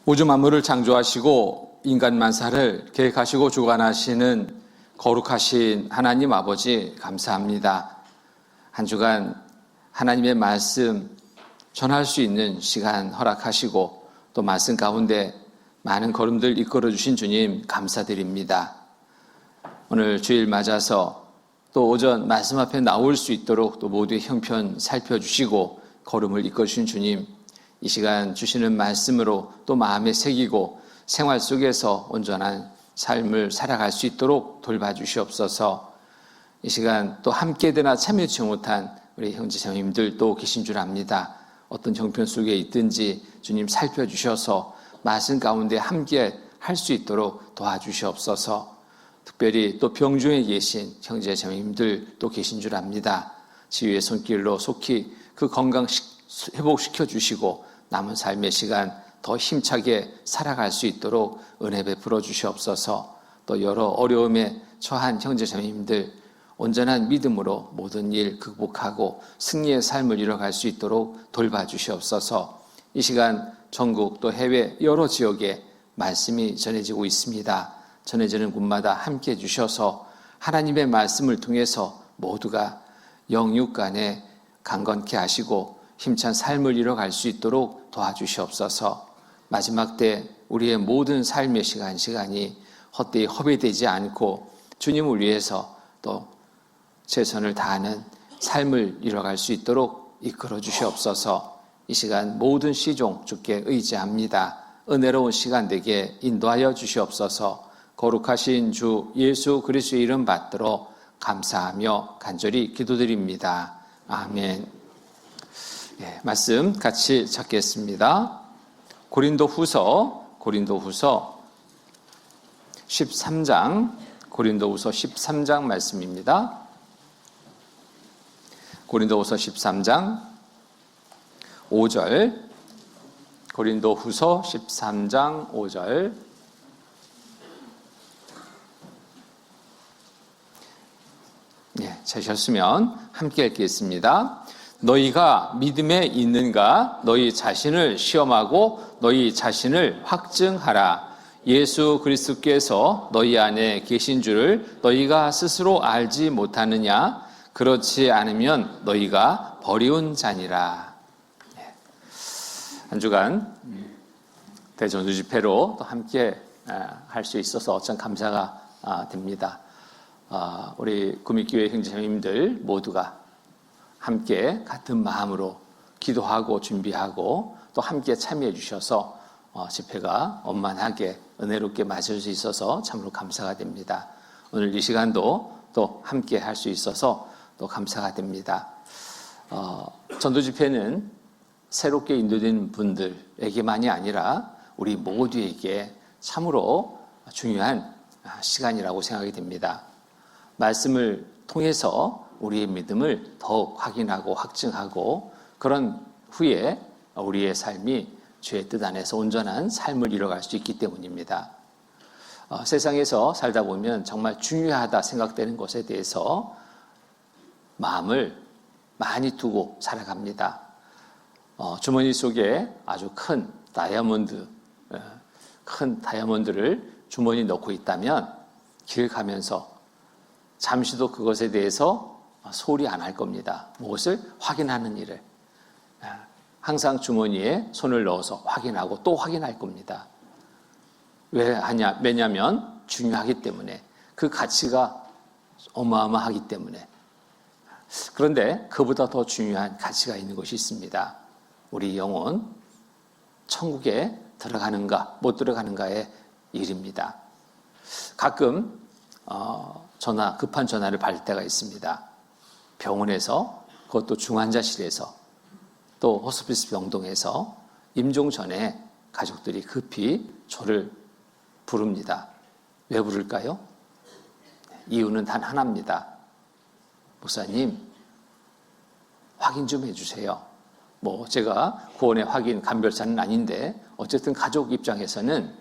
우주 만물을 창조하시고 인간 만사를 계획하시고 주관하시는 거룩하신 하나님 아버지 감사합니다. 한 주간 하나님의 말씀 전할 수 있는 시간 허락하시고 또 말씀 가운데 많은 걸음들 이끌어 주신 주님 감사드립니다. 오늘 주일 맞아서 또 오전 말씀 앞에 나올 수 있도록 또 모두의 형편 살펴주시고 걸음을 이끌어 주신 주님, 이 시간 주시는 말씀으로 또 마음에 새기고 생활 속에서 온전한 삶을 살아갈 수 있도록 돌봐주시옵소서. 이 시간 또 함께 되나 참여치 못한 우리 형제자매님들 또 계신 줄 압니다. 어떤 형편 속에 있든지 주님 살펴주셔서 말씀 가운데 함께 할 수 있도록 도와주시옵소서. 특별히 또 병중에 계신 형제자매님들 또 계신 줄 압니다. 치유의 손길로 속히 그 건강 회복시켜 주시고 남은 삶의 시간 더 힘차게 살아갈 수 있도록 은혜 베풀어 주시옵소서. 또 여러 어려움에 처한 형제자매님들 온전한 믿음으로 모든 일 극복하고 승리의 삶을 이뤄갈 수 있도록 돌봐주시옵소서. 이 시간 전국 또 해외 여러 지역에 말씀이 전해지고 있습니다. 전해지는 곳마다 함께 해주셔서 하나님의 말씀을 통해서 모두가 영육 간에 강건케 하시고 힘찬 삶을 이뤄갈 수 있도록 도와주시옵소서. 마지막 때 우리의 모든 삶의 시간이 헛되이 허비되지 않고 주님을 위해서 또 최선을 다하는 삶을 이뤄갈 수 있도록 이끌어 주시옵소서. 이 시간 모든 시종 주께 의지합니다. 은혜로운 시간 되게 인도하여 주시옵소서. 거룩하신 주 예수 그리스도의 이름 받들어 감사하며 간절히 기도드립니다. 아멘. 말씀 같이 찾겠습니다. 고린도후서 13장 말씀입니다. 고린도후서 13장 5절, 고린도후서 13장 5절. 찾으셨으면 함께 읽겠습니다. 너희가 믿음에 있는가? 너희 자신을 시험하고 너희 자신을 확증하라. 예수 그리스도께서 너희 안에 계신 줄을 너희가 스스로 알지 못하느냐? 그렇지 않으면 너희가 버리운 자니라. 한 주간 대전주 집회로 또 함께 할 수 있어서 참 감사가 됩니다. 우리 구미교회 형제자매님들 모두가 함께 같은 마음으로 기도하고 준비하고 또 함께 참여해 주셔서 집회가 원만하게 은혜롭게 맞을 수 있어서 참으로 감사가 됩니다. 오늘 이 시간도 또 함께 할 수 있어서 또 감사가 됩니다. 전도 집회는 새롭게 인도된 분들에게만이 아니라 우리 모두에게 참으로 중요한 시간이라고 생각이 됩니다. 말씀을 통해서 우리의 믿음을 더욱 확인하고 확증하고 그런 후에 우리의 삶이 주의 뜻 안에서 온전한 삶을 이뤄갈 수 있기 때문입니다. 세상에서 살다 보면 정말 중요하다 생각되는 것에 대해서 마음을 많이 두고 살아갑니다. 주머니 속에 아주 큰 다이아몬드를 주머니에 넣고 있다면 길 가면서 잠시도 그것에 대해서 소리 안 할 겁니다. 무엇을 확인하는 일을 항상 주머니에 손을 넣어서 확인하고 또 확인할 겁니다. 왜냐하면 중요하기 때문에, 그 가치가 어마어마하기 때문에. 그런데 그보다 더 중요한 가치가 있는 것이 있습니다. 우리 영혼, 천국에 들어가는가 못 들어가는가의 일입니다. 가끔 급한 전화를 받을 때가 있습니다. 병원에서, 그것도 중환자실에서, 또 호스피스 병동에서 임종 전에 가족들이 급히 저를 부릅니다. 왜 부를까요? 이유는 단 하나입니다. 목사님, 확인 좀 해주세요. 제가 구원의 확인 간별사는 아닌데 어쨌든 가족 입장에서는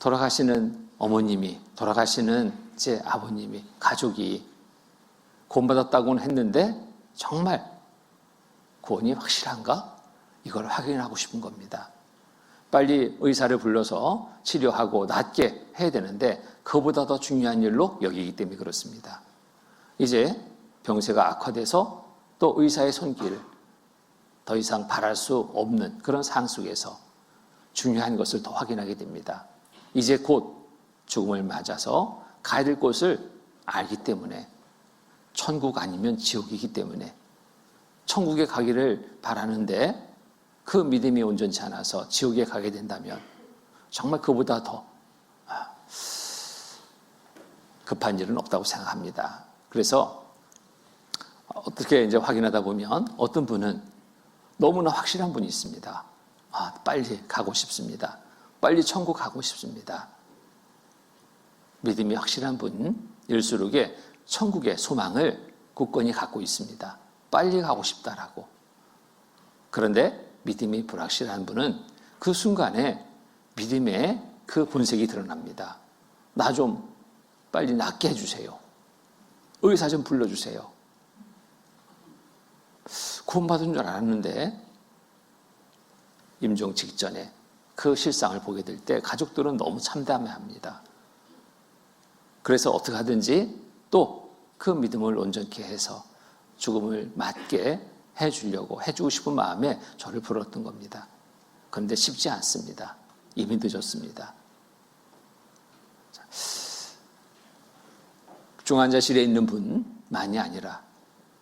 돌아가시는 어머님이, 돌아가시는 제 아버님이, 가족이 구원받았다고는 했는데 정말 구원이 확실한가? 이걸 확인하고 싶은 겁니다. 빨리 의사를 불러서 치료하고 낫게 해야 되는데 그보다 더 중요한 일로 여기기 때문에 그렇습니다. 이제 병세가 악화돼서 또 의사의 손길을 더 이상 바랄 수 없는 그런 상황 속에서 중요한 것을 더 확인하게 됩니다. 이제 곧 죽음을 맞아서 가야 될 곳을 알기 때문에, 천국 아니면 지옥이기 때문에 천국에 가기를 바라는데 그 믿음이 온전치 않아서 지옥에 가게 된다면 정말 그보다 더 급한 일은 없다고 생각합니다. 그래서 어떻게 이제 확인하다 보면 어떤 분은 너무나 확실한 분이 있습니다. 빨리 가고 싶습니다. 빨리 천국 가고 싶습니다. 믿음이 확실한 분일수록 천국의 소망을 굳건히 갖고 있습니다. 빨리 가고 싶다라고. 그런데 믿음이 불확실한 분은 그 순간에 믿음의 그 본색이 드러납니다. 나 좀 빨리 낫게 해주세요. 의사 좀 불러주세요. 구원받은 줄 알았는데 임종 직전에 그 실상을 보게 될 때 가족들은 너무 참담해합니다. 그래서 어떻게 하든지 또 그 믿음을 온전케 해서 죽음을 맞게 해주려고 해주고 싶은 마음에 저를 불렀던 겁니다. 그런데 쉽지 않습니다. 이미 늦었습니다. 중환자실에 있는 분만이 아니라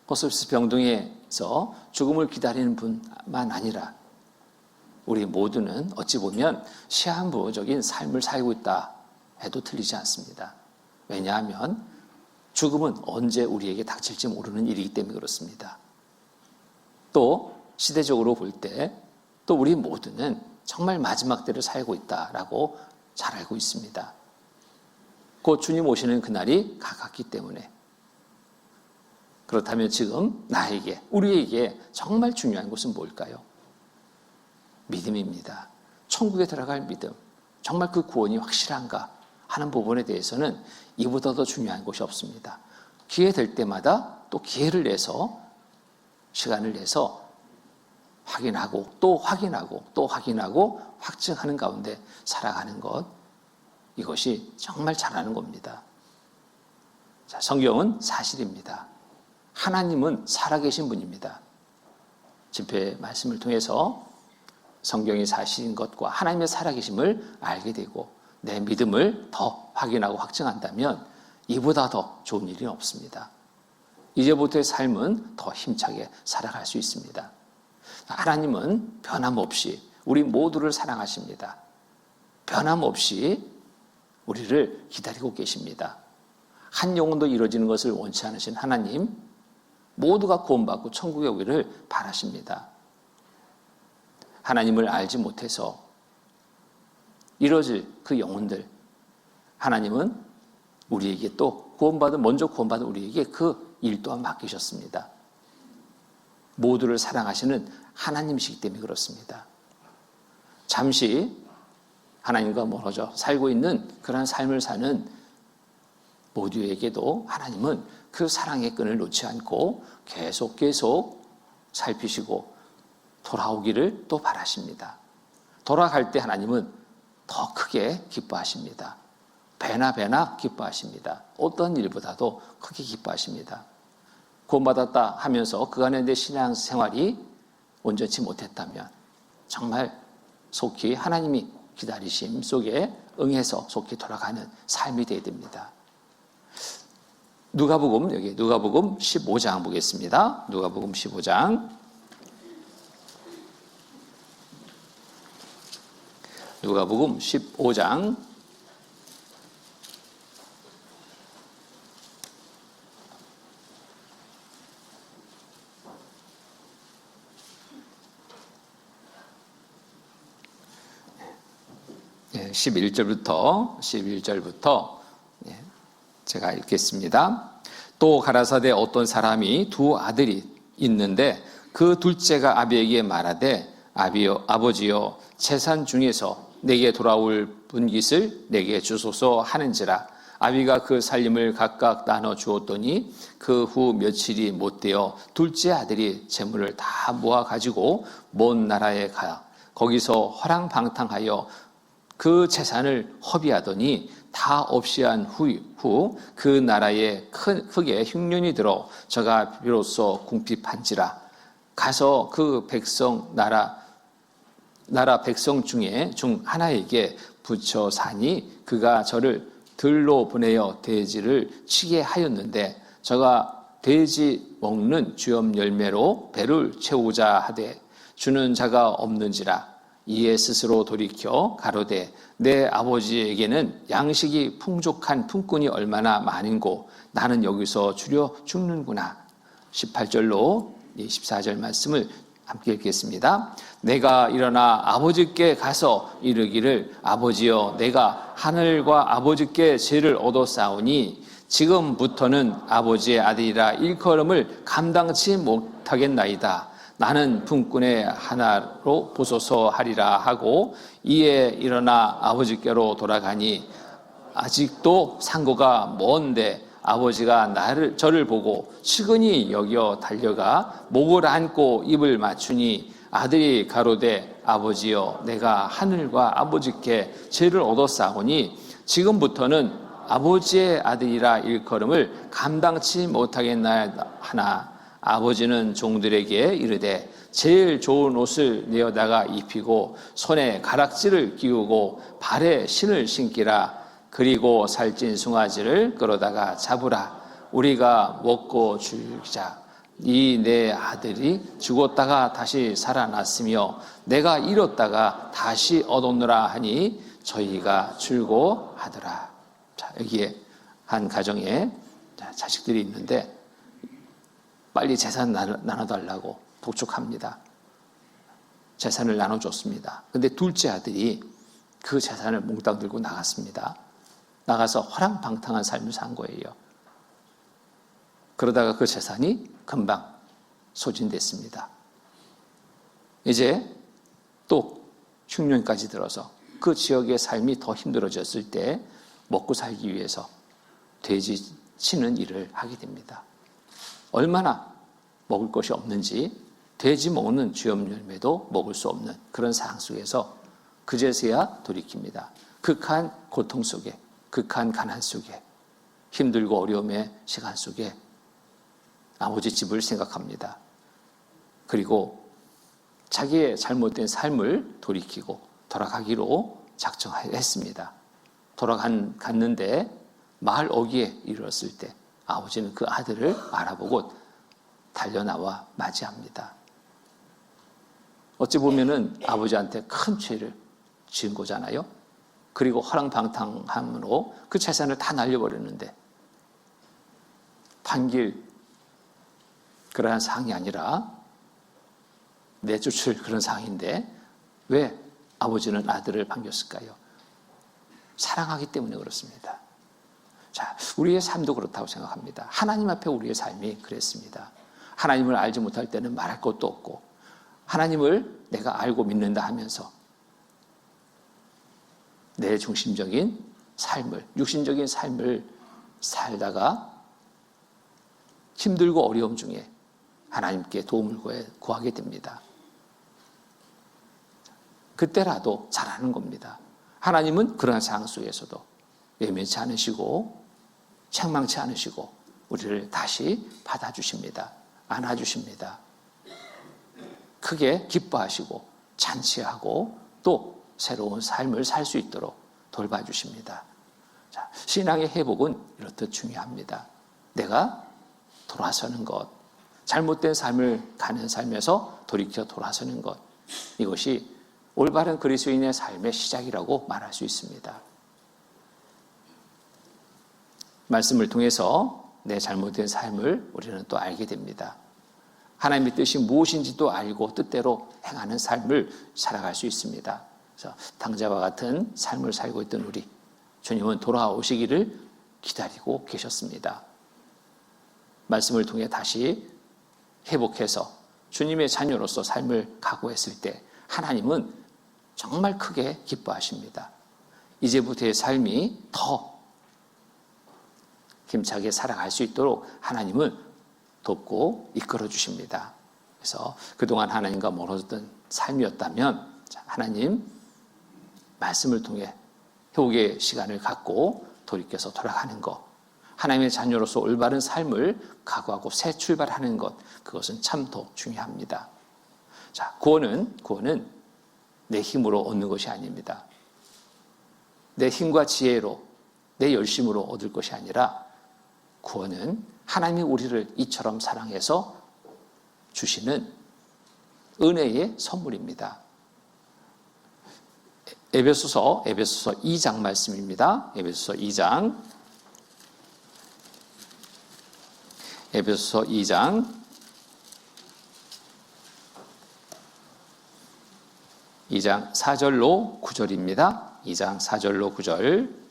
호스피스 병동에서 죽음을 기다리는 분만 아니라 우리 모두는 어찌 보면 시한부적인 삶을 살고 있다 해도 틀리지 않습니다. 왜냐하면 죽음은 언제 우리에게 닥칠지 모르는 일이기 때문에 그렇습니다. 또 시대적으로 볼 때 또 우리 모두는 정말 마지막 때를 살고 있다라고 잘 알고 있습니다. 곧 주님 오시는 그날이 가깝기 때문에. 그렇다면 지금 나에게, 우리에게 정말 중요한 것은 뭘까요? 믿음입니다. 천국에 들어갈 믿음, 정말 그 구원이 확실한가 하는 부분에 대해서는 이보다 더 중요한 것이 없습니다. 기회 될 때마다 또 기회를 내서, 시간을 내서 확인하고 또 확인하고 또 확인하고 확증하는 가운데 살아가는 것, 이것이 정말 잘하는 겁니다. 자, 성경은 사실입니다. 하나님은 살아계신 분입니다. 집회 말씀을 통해서 성경이 사실인 것과 하나님의 살아계심을 알게 되고 내 믿음을 더 확인하고 확증한다면 이보다 더 좋은 일이 없습니다. 이제부터의 삶은 더 힘차게 살아갈 수 있습니다. 하나님은 변함없이 우리 모두를 사랑하십니다. 변함없이 우리를 기다리고 계십니다. 한 영혼도 이루어지는 것을 원치 않으신 하나님, 모두가 구원받고 천국에 오기를 바라십니다. 하나님을 알지 못해서 이루어질 그 영혼들, 하나님은 우리에게 또 먼저 구원받은 우리에게 그 일 또한 맡기셨습니다. 모두를 사랑하시는 하나님이시기 때문에 그렇습니다. 잠시 하나님과 멀어져 살고 있는 그런 삶을 사는 모두에게도 하나님은 그 사랑의 끈을 놓지 않고 계속 살피시고 돌아오기를 또 바라십니다. 돌아갈 때 하나님은 더 크게 기뻐하십니다. 배나 기뻐하십니다. 어떤 일보다도 크게 기뻐하십니다. 구원받았다 하면서 그간의 내 신앙생활이 온전치 못했다면 정말 속히 하나님이 기다리심 속에 응해서 속히 돌아가는 삶이 되어야 됩니다. 누가복음 15장 보겠습니다. 누가복음 15장. 누가복음 15장 11절부터 제가 읽겠습니다. 또 가라사대 어떤 사람이 두 아들이 있는데 그 둘째가 아비에게 말하되 아버지여 재산 중에서 내게 돌아올 분깃을 내게 주소서 하는지라. 아비가 그 살림을 각각 나눠 주었더니 그 후 며칠이 못되어 둘째 아들이 재물을 다 모아 가지고 먼 나라에 가 거기서 허랑방탕하여 그 재산을 허비하더니 다 없이 한 후 그 나라에 크게 흉년이 들어 저가 비로소 궁핍한지라. 가서 그 백성 나라 백성 중에 중 하나에게 붙여 사니 그가 저를 들로 보내어 돼지를 치게 하였는데 저가 돼지 먹는 주염 열매로 배를 채우자 하되 주는 자가 없는지라. 이에 스스로 돌이켜 가로되 내 아버지에게는 양식이 풍족한 품꾼이 얼마나 많은고 나는 여기서 주려 죽는구나. 18절로 14절 말씀을 함께 읽겠습니다. 내가 일어나 아버지께 가서 이르기를 아버지여 내가 하늘과 아버지께 죄를 얻었사오니 지금부터는 아버지의 아들이라 일컬음을 감당치 못하겠나이다. 나는 품꾼의 하나로 보소서 하리라 하고 이에 일어나 아버지께로 돌아가니 아직도 상고가 먼데 아버지가 저를 보고 측은히 여겨 달려가 목을 안고 입을 맞추니 아들이 가로되 아버지여 내가 하늘과 아버지께 죄를 얻었사오니 지금부터는 아버지의 아들이라 일컬음을 감당치 못하겠나 하나 아버지는 종들에게 이르되 제일 좋은 옷을 내어다가 입히고 손에 가락지를 끼우고 발에 신을 신기라. 그리고 살찐 숭아지를 끌어다가 잡으라. 우리가 먹고 죽이자. 이 내 아들이 죽었다가 다시 살아났으며 내가 잃었다가 다시 얻었노라 하니 저희가 즐거워하더라. 자, 여기에 한 가정에 자식들이 있는데 빨리 재산 나눠달라고 독촉합니다. 재산을 나눠줬습니다. 근데 둘째 아들이 그 재산을 몽땅 들고 나갔습니다. 나가서 허랑방탕한 삶을 산 거예요. 그러다가 그 재산이 금방 소진됐습니다. 이제 또 흉년까지 들어서 그 지역의 삶이 더 힘들어졌을 때 먹고 살기 위해서 돼지 치는 일을 하게 됩니다. 얼마나 먹을 것이 없는지 돼지 먹는 주염 열매도 먹을 수 없는 그런 상황 속에서 그제서야 돌이킵니다. 극한 고통 속에, 극한 가난 속에, 힘들고 어려움의 시간 속에 아버지 집을 생각합니다. 그리고 자기의 잘못된 삶을 돌이키고 돌아가기로 작정했습니다. 돌아갔는데 마을 어귀에 이르렀을 때 아버지는 그 아들을 알아보고 달려나와 맞이합니다. 어찌 보면은 아버지한테 큰 죄를 지은 거잖아요. 그리고 허랑방탕함으로 그 재산을 다 날려버렸는데 판길 그러한 상황이 아니라 내쫓을 그런 상황인데 왜 아버지는 아들을 반겼을까요? 사랑하기 때문에 그렇습니다. 자, 우리의 삶도 그렇다고 생각합니다. 하나님 앞에 우리의 삶이 그랬습니다. 하나님을 알지 못할 때는 말할 것도 없고 하나님을 내가 알고 믿는다 하면서 내 중심적인 삶을, 육신적인 삶을 살다가 힘들고 어려움 중에 하나님께 도움을 구하게 됩니다. 그때라도 잘하는 겁니다. 하나님은 그런 상황 속에서도 외면치 않으시고 책망치 않으시고 우리를 다시 받아주십니다. 안아주십니다. 크게 기뻐하시고 잔치하고 또 새로운 삶을 살 수 있도록 돌봐주십니다. 자, 신앙의 회복은 이렇듯 중요합니다. 내가 돌아서는 것, 잘못된 삶을 가는 삶에서 돌이켜 돌아서는 것, 이것이 올바른 그리스도인의 삶의 시작이라고 말할 수 있습니다. 말씀을 통해서 내 잘못된 삶을 우리는 또 알게 됩니다. 하나님의 뜻이 무엇인지도 알고 뜻대로 행하는 삶을 살아갈 수 있습니다. 그래서 당자와 같은 삶을 살고 있던 우리, 주님은 돌아오시기를 기다리고 계셨습니다. 말씀을 통해 다시 회복해서 주님의 자녀로서 삶을 각오했을 때 하나님은 정말 크게 기뻐하십니다. 이제부터의 삶이 더 힘차게 살아갈 수 있도록 하나님은 돕고 이끌어 주십니다. 그래서 그동안 하나님과 멀어졌던 삶이었다면 자, 하나님 말씀을 통해 회복의 시간을 갖고 돌이켜서 돌아가는 것, 하나님의 자녀로서 올바른 삶을 각오하고 새 출발하는 것, 그것은 참 더 중요합니다. 자, 구원은 내 힘으로 얻는 것이 아닙니다. 내 힘과 지혜로, 내 열심으로 얻을 것이 아니라 구원은 하나님이 우리를 이처럼 사랑해서 주시는 은혜의 선물입니다. 에베소서 2장 말씀입니다. 에베소서 2장 2장 4절로 9절입니다. 2장 4절로 9절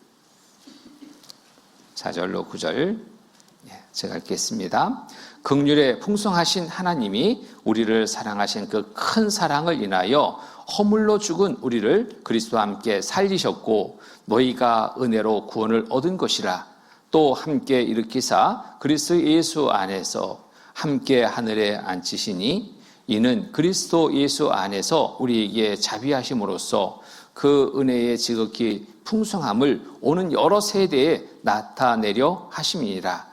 제가 읽겠습니다. 긍휼에 풍성하신 하나님이 우리를 사랑하신 그 큰 사랑을 인하여 허물로 죽은 우리를 그리스도와 함께 살리셨고 너희가 은혜로 구원을 얻은 것이라. 또 함께 일으키사 그리스도 예수 안에서 함께 하늘에 앉히시니 이는 그리스도 예수 안에서 우리에게 자비하심으로써 그 은혜의 지극히 풍성함을 오는 여러 세대에 나타내려 하심이니라.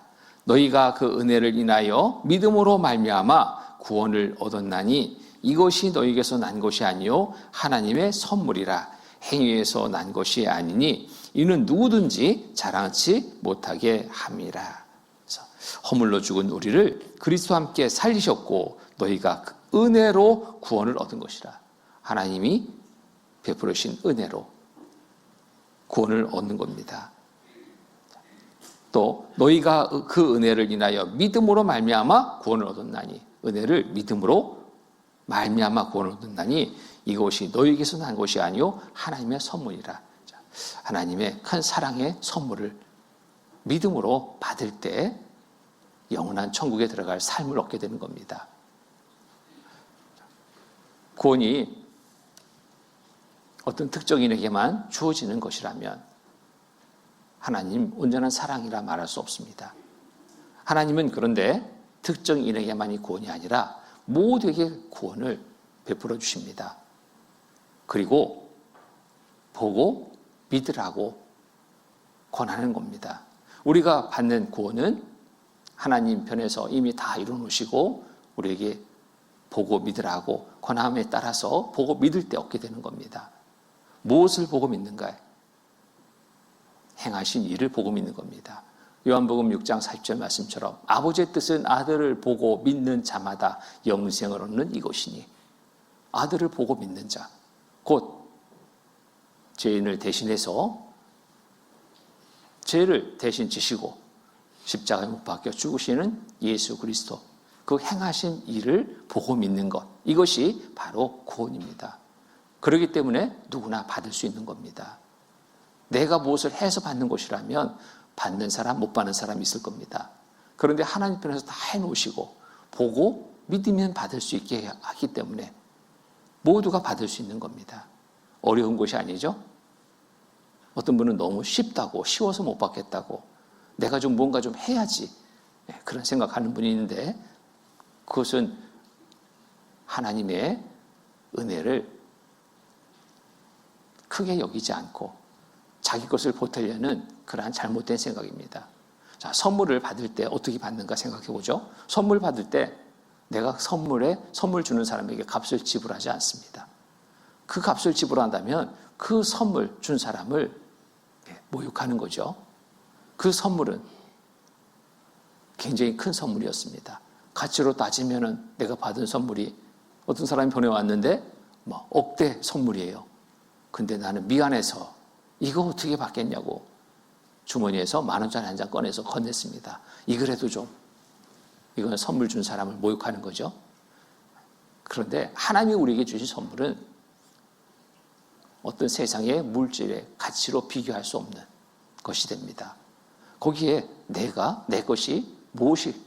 너희가 그 은혜를 인하여 믿음으로 말미암아 구원을 얻었나니 이것이 너희에게서 난 것이 아니요 하나님의 선물이라. 행위에서 난 것이 아니니 이는 누구든지 자랑치 못하게 함이라. 그래서 허물로 죽은 우리를 그리스도와 함께 살리셨고 너희가 그 은혜로 구원을 얻은 것이라. 하나님이 베풀으신 은혜로 구원을 얻는 겁니다. 또 너희가 그 은혜를 인하여 믿음으로 말미암아 구원을 얻었나니, 은혜를 믿음으로 말미암아 구원을 얻었나니 이것이 너희에게서 난 것이 아니요 하나님의 선물이라. 하나님의 큰 사랑의 선물을 믿음으로 받을 때 영원한 천국에 들어갈 삶을 얻게 되는 겁니다. 구원이 어떤 특정인에게만 주어지는 것이라면 하나님 온전한 사랑이라 말할 수 없습니다. 하나님은 그런데 특정인에게만이 구원이 아니라 모두에게 구원을 베풀어 주십니다. 그리고 보고 믿으라고 권하는 겁니다. 우리가 받는 구원은 하나님 편에서 이미 다 이루어 놓으시고 우리에게 보고 믿으라고 권함에 따라서 보고 믿을 때 얻게 되는 겁니다. 무엇을 보고 믿는가요? 행하신 일을 보고 믿는 겁니다. 요한복음 6장 40절 말씀처럼 아버지의 뜻은 아들을 보고 믿는 자마다 영생을 얻는 이것이니, 아들을 보고 믿는 자, 곧 죄인을 대신해서 죄를 대신 지시고 십자가에 못 박혀 죽으시는 예수 그리스도, 그 행하신 일을 보고 믿는 것, 이것이 바로 구원입니다. 그렇기 때문에 누구나 받을 수 있는 겁니다. 내가 무엇을 해서 받는 것이라면 받는 사람, 못 받는 사람이 있을 겁니다. 그런데 하나님 편에서 다 해놓으시고 보고 믿으면 받을 수 있게 하기 때문에 모두가 받을 수 있는 겁니다. 어려운 것이 아니죠. 어떤 분은 너무 쉽다고, 쉬워서 못 받겠다고, 내가 좀 뭔가 좀 해야지, 그런 생각하는 분이 있는데 그것은 하나님의 은혜를 크게 여기지 않고 자기 것을 보태려는 그러한 잘못된 생각입니다. 자, 선물을 받을 때 어떻게 받는가 생각해 보죠. 선물 받을 때 내가 선물 주는 사람에게 값을 지불하지 않습니다. 그 값을 지불한다면 그 선물 준 사람을 모욕하는 거죠. 그 선물은 굉장히 큰 선물이었습니다. 가치로 따지면은 내가 받은 선물이, 어떤 사람이 보내왔는데 억대 선물이에요. 근데 나는 미안해서 이거 어떻게 받겠냐고 주머니에서 10,000원짜리 한 장 꺼내서 건넸습니다. 이거라도 좀, 이건 선물 준 사람을 모욕하는 거죠. 그런데 하나님이 우리에게 주신 선물은 어떤 세상의 물질의 가치로 비교할 수 없는 것이 됩니다. 거기에 내 것이 무엇이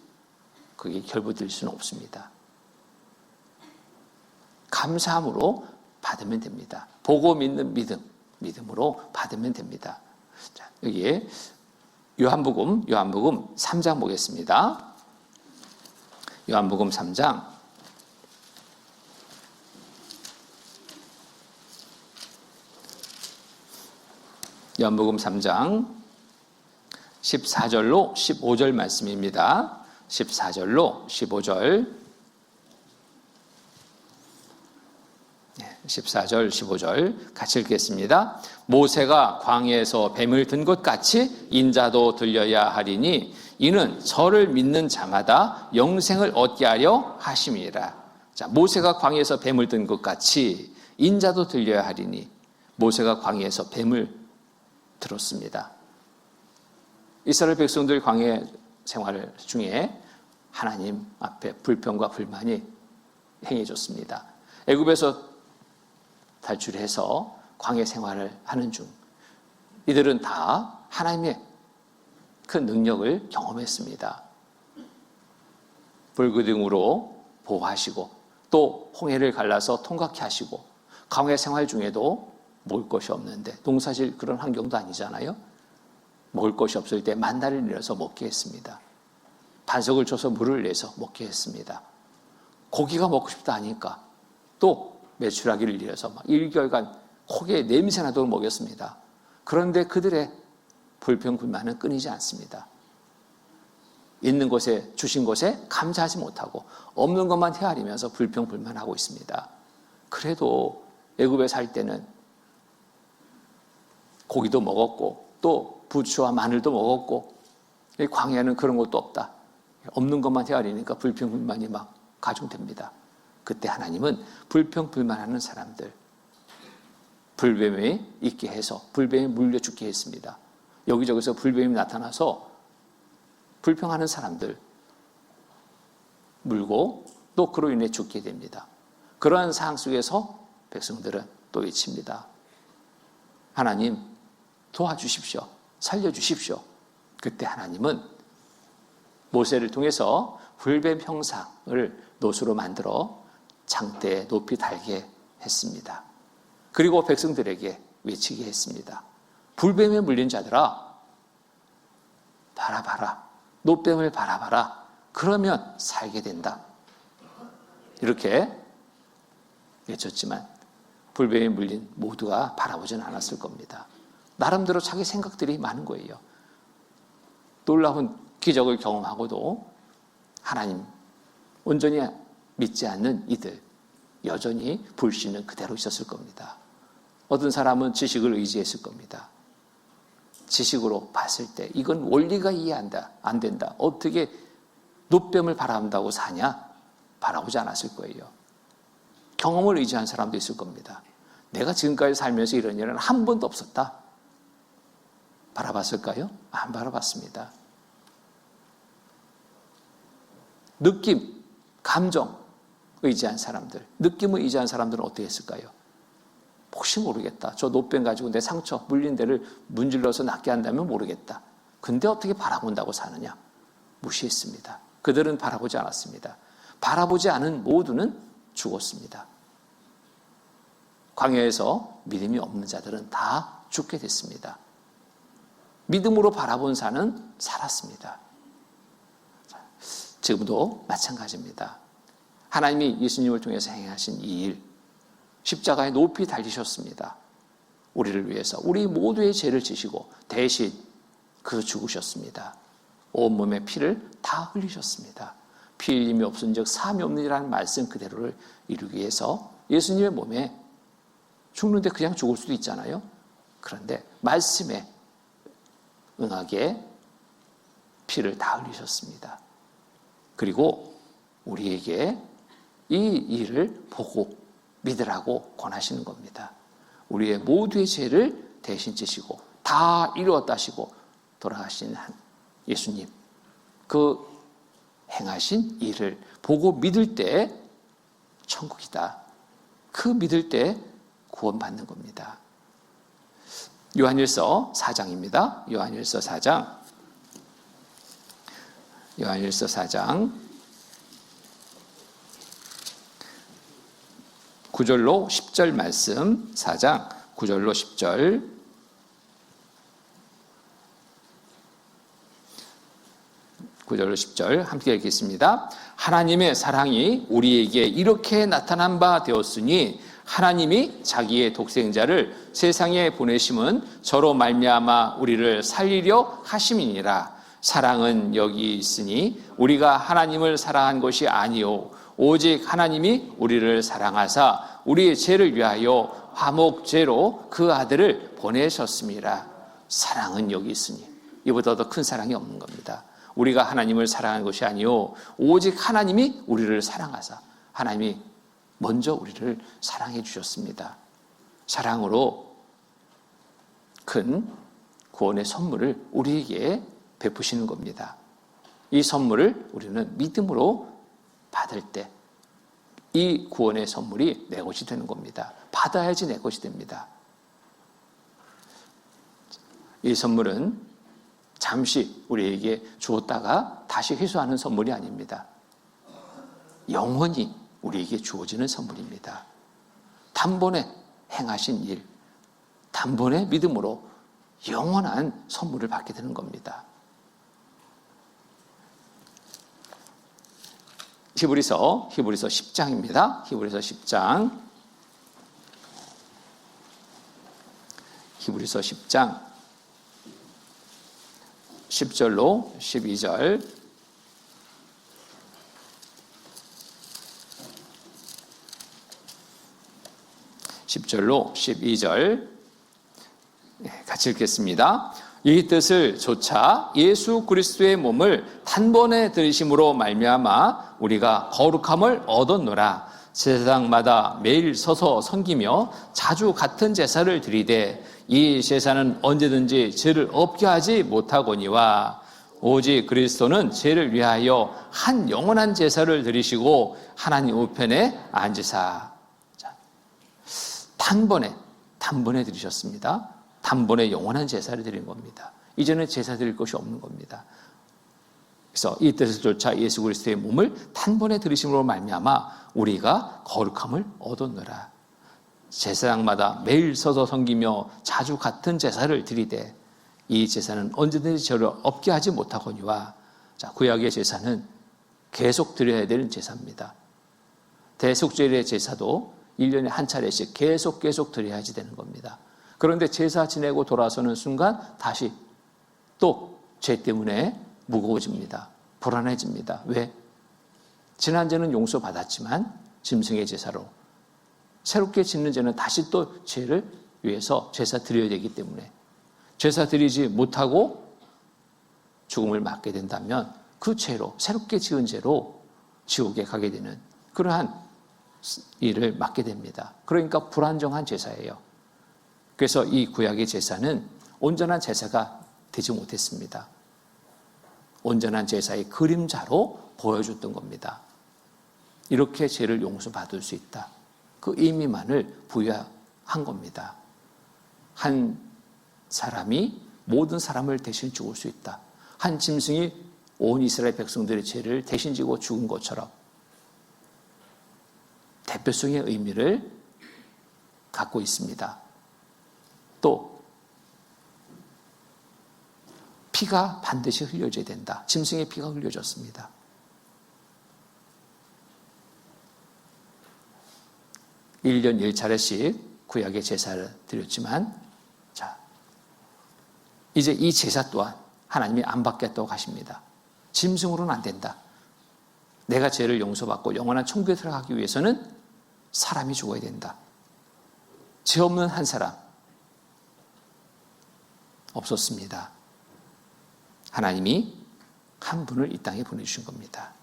그게 결부될 수는 없습니다. 감사함으로 받으면 됩니다. 보고 믿는 믿음으로 받으면 됩니다. 자, 여기에 요한복음 3장 보겠습니다. 요한복음 3장 요한복음 3장 14절로 15절 말씀입니다. 14절로 15절, 14절, 15절 같이 읽겠습니다. 모세가 광야에서 뱀을 든 것 같이 인자도 들려야 하리니 이는 저를 믿는 자마다 영생을 얻게 하려 하심이라. 자, 모세가 광야에서 뱀을 든 것 같이 인자도 들려야 하리니, 모세가 광야에서 뱀을 들었습니다. 이스라엘 백성들 광야 생활 중에 하나님 앞에 불평과 불만이 행해졌습니다. 애굽에서 탈출해서 광야 생활을 하는 중 이들은 다 하나님의 큰 능력을 경험했습니다. 불기둥으로 보호하시고 또 홍해를 갈라서 통과케 하시고, 광야 생활 중에도 먹을 것이 없는데, 농사질 그런 환경도 아니잖아요. 먹을 것이 없을 때 만나를 내려서 먹게 했습니다. 반석을 쳐서 물을 내서 먹게 했습니다. 고기가 먹고 싶다 하니까 또 메추라기를 내려서 막 1개월간 코에 냄새 나도록 먹였습니다. 그런데 그들의 불평불만은 끊이지 않습니다. 있는 곳에, 주신 곳에 감사하지 못하고 없는 것만 헤아리면서 불평불만하고 있습니다. 그래도 애굽에 살 때는 고기도 먹었고 또 부추와 마늘도 먹었고, 광야는 그런 것도 없다. 없는 것만 헤아리니까 불평불만이 막 가중됩니다. 그때 하나님은 불평불만하는 사람들, 불뱀이 있게 해서 불뱀이 물려 죽게 했습니다. 여기저기서 불뱀이 나타나서 불평하는 사람들 물고 또 그로 인해 죽게 됩니다. 그러한 상황 속에서 백성들은 또 외칩니다. 하나님 도와주십시오. 살려주십시오. 그때 하나님은 모세를 통해서 불뱀 형상을 노수로 만들어 장대에 높이 달게 했습니다. 그리고 백성들에게 외치게 했습니다. 불뱀에 물린 자들아, 바라봐라. 노뱀을 바라봐라. 그러면 살게 된다. 이렇게 외쳤지만 불뱀에 물린 모두가 바라보지는 않았을 겁니다. 나름대로 자기 생각들이 많은 거예요. 놀라운 기적을 경험하고도 하나님 온전히 믿지 않는 이들, 여전히 불신은 그대로 있었을 겁니다. 어떤 사람은 지식을 의지했을 겁니다. 지식으로 봤을 때 이건 원리가 이해 안 된다. 어떻게 노뱀을 바라본다고 사냐? 바라보지 않았을 거예요. 경험을 의지한 사람도 있을 겁니다. 내가 지금까지 살면서 이런 일은 한 번도 없었다. 바라봤을까요? 안 바라봤습니다. 느낌, 감정 의지한 사람들, 느낌을 의지한 사람들은 어떻게 했을까요? 혹시 모르겠다. 저 노뱀 가지고 내 상처, 물린 데를 문질러서 낫게 한다면 모르겠다. 근데 어떻게 바라본다고 사느냐? 무시했습니다. 그들은 바라보지 않았습니다. 바라보지 않은 모두는 죽었습니다. 광야에서 믿음이 없는 자들은 다 죽게 됐습니다. 믿음으로 바라본 자는 살았습니다. 지금도 마찬가지입니다. 하나님이 예수님을 통해서 행하신 이 일, 십자가에 높이 달리셨습니다. 우리를 위해서 우리 모두의 죄를 지시고 대신 그 죽으셨습니다. 온몸의 피를 다 흘리셨습니다. 피 흘림이 없은즉 사함이 없느니라는 말씀 그대로를 이루기 위해서 예수님의 몸에 죽는데 그냥 죽을 수도 있잖아요. 그런데 말씀에 응하게 피를 다 흘리셨습니다. 그리고 우리에게 이 일을 보고 믿으라고 권하시는 겁니다. 우리의 모두의 죄를 대신 지시고 다 이루었다 하시고 돌아가신 예수님, 그 행하신 일을 보고 믿을 때 천국이다. 그 믿을 때 구원받는 겁니다. 요한일서 4장입니다. 요한일서 4장 9절로 10절 말씀, 4장 9절로 10절. 구절로 10절 함께 읽겠습니다. 하나님의 사랑이 우리에게 이렇게 나타난 바 되었으니 하나님이 자기의 독생자를 세상에 보내심은 저로 말미암아 우리를 살리려 하심이니라. 사랑은 여기 있으니 우리가 하나님을 사랑한 것이 아니요 오직 하나님이 우리를 사랑하사 우리의 죄를 위하여 화목제로 그 아들을 보내셨습니다. 사랑은 여기 있으니 이보다 더 큰 사랑이 없는 겁니다. 우리가 하나님을 사랑한 것이 아니요 오직 하나님이 우리를 사랑하사, 하나님이 먼저 우리를 사랑해 주셨습니다. 사랑으로 큰 구원의 선물을 우리에게 베푸시는 겁니다. 이 선물을 우리는 믿음으로 받을 때 이 구원의 선물이 내 것이 되는 겁니다. 받아야지 내 것이 됩니다. 이 선물은 잠시 우리에게 주었다가 다시 회수하는 선물이 아닙니다. 영원히 우리에게 주어지는 선물입니다. 단번에 행하신 일, 단번에 믿음으로 영원한 선물을 받게 되는 겁니다. 히브리서 10장입니다. 히브리서 10장. 히브리서 10장 10절로 12절. (10절로 12절) 같이 읽겠습니다. 이 뜻을 조차 예수 그리스도의 몸을 단번에 들이심으로 말미암아 우리가 거룩함을 얻었노라. 제사장마다 매일 서서 섬기며 자주 같은 제사를 드리되 이 제사는 언제든지 죄를 없게 하지 못하거니와 오직 그리스도는 죄를 위하여 한 영원한 제사를 드리시고 하나님 우편에 앉으사. 단번에 드리셨습니다. 단번에 영원한 제사를 드린 겁니다. 이제는 제사 드릴 것이 없는 겁니다. 그래서 이 뜻을 조차 예수 그리스도의 몸을 단번에 드리심으로 말미암아 우리가 거룩함을 얻었노라. 제사장마다 매일 서서 섬기며 자주 같은 제사를 드리되 이 제사는 언제든지 죄를 없게 하지 못하거니와. 자, 구약의 제사는 계속 드려야 되는 제사입니다. 대속죄의 제사도 1년에 한 차례씩 계속 드려야지 되는 겁니다. 그런데 제사 지내고 돌아서는 순간 다시 또 죄 때문에 무거워집니다. 불안해집니다. 왜? 지난 죄는 용서받았지만 짐승의 제사로 새롭게 짓는 죄는 다시 또 죄를 위해서 제사 드려야 되기 때문에 제사 드리지 못하고 죽음을 맞게 된다면 그 죄로, 새롭게 지은 죄로 지옥에 가게 되는 그러한 일을 맡게 됩니다. 그러니까 불안정한 제사예요. 그래서 이 구약의 제사는 온전한 제사가 되지 못했습니다. 온전한 제사의 그림자로 보여줬던 겁니다. 이렇게 죄를 용서받을 수 있다. 그 의미만을 부여한 겁니다. 한 사람이 모든 사람을 대신 죽을 수 있다. 한 짐승이 온 이스라엘 백성들의 죄를 대신 지고 죽은 것처럼 대표성의 의미를 갖고 있습니다. 또 피가 반드시 흘려져야 된다. 짐승의 피가 흘려졌습니다. (1년 1차례씩) 구약의 제사를 드렸지만, 자, 이제 이 제사 또한 하나님이 안 받겠다고 하십니다. 짐승으로는 안 된다. 내가 죄를 용서받고 영원한 천국에 들어가기 위해서는 사람이 죽어야 된다. 죄 없는 한 사람 없었습니다. 하나님이 한 분을 이 땅에 보내주신 겁니다.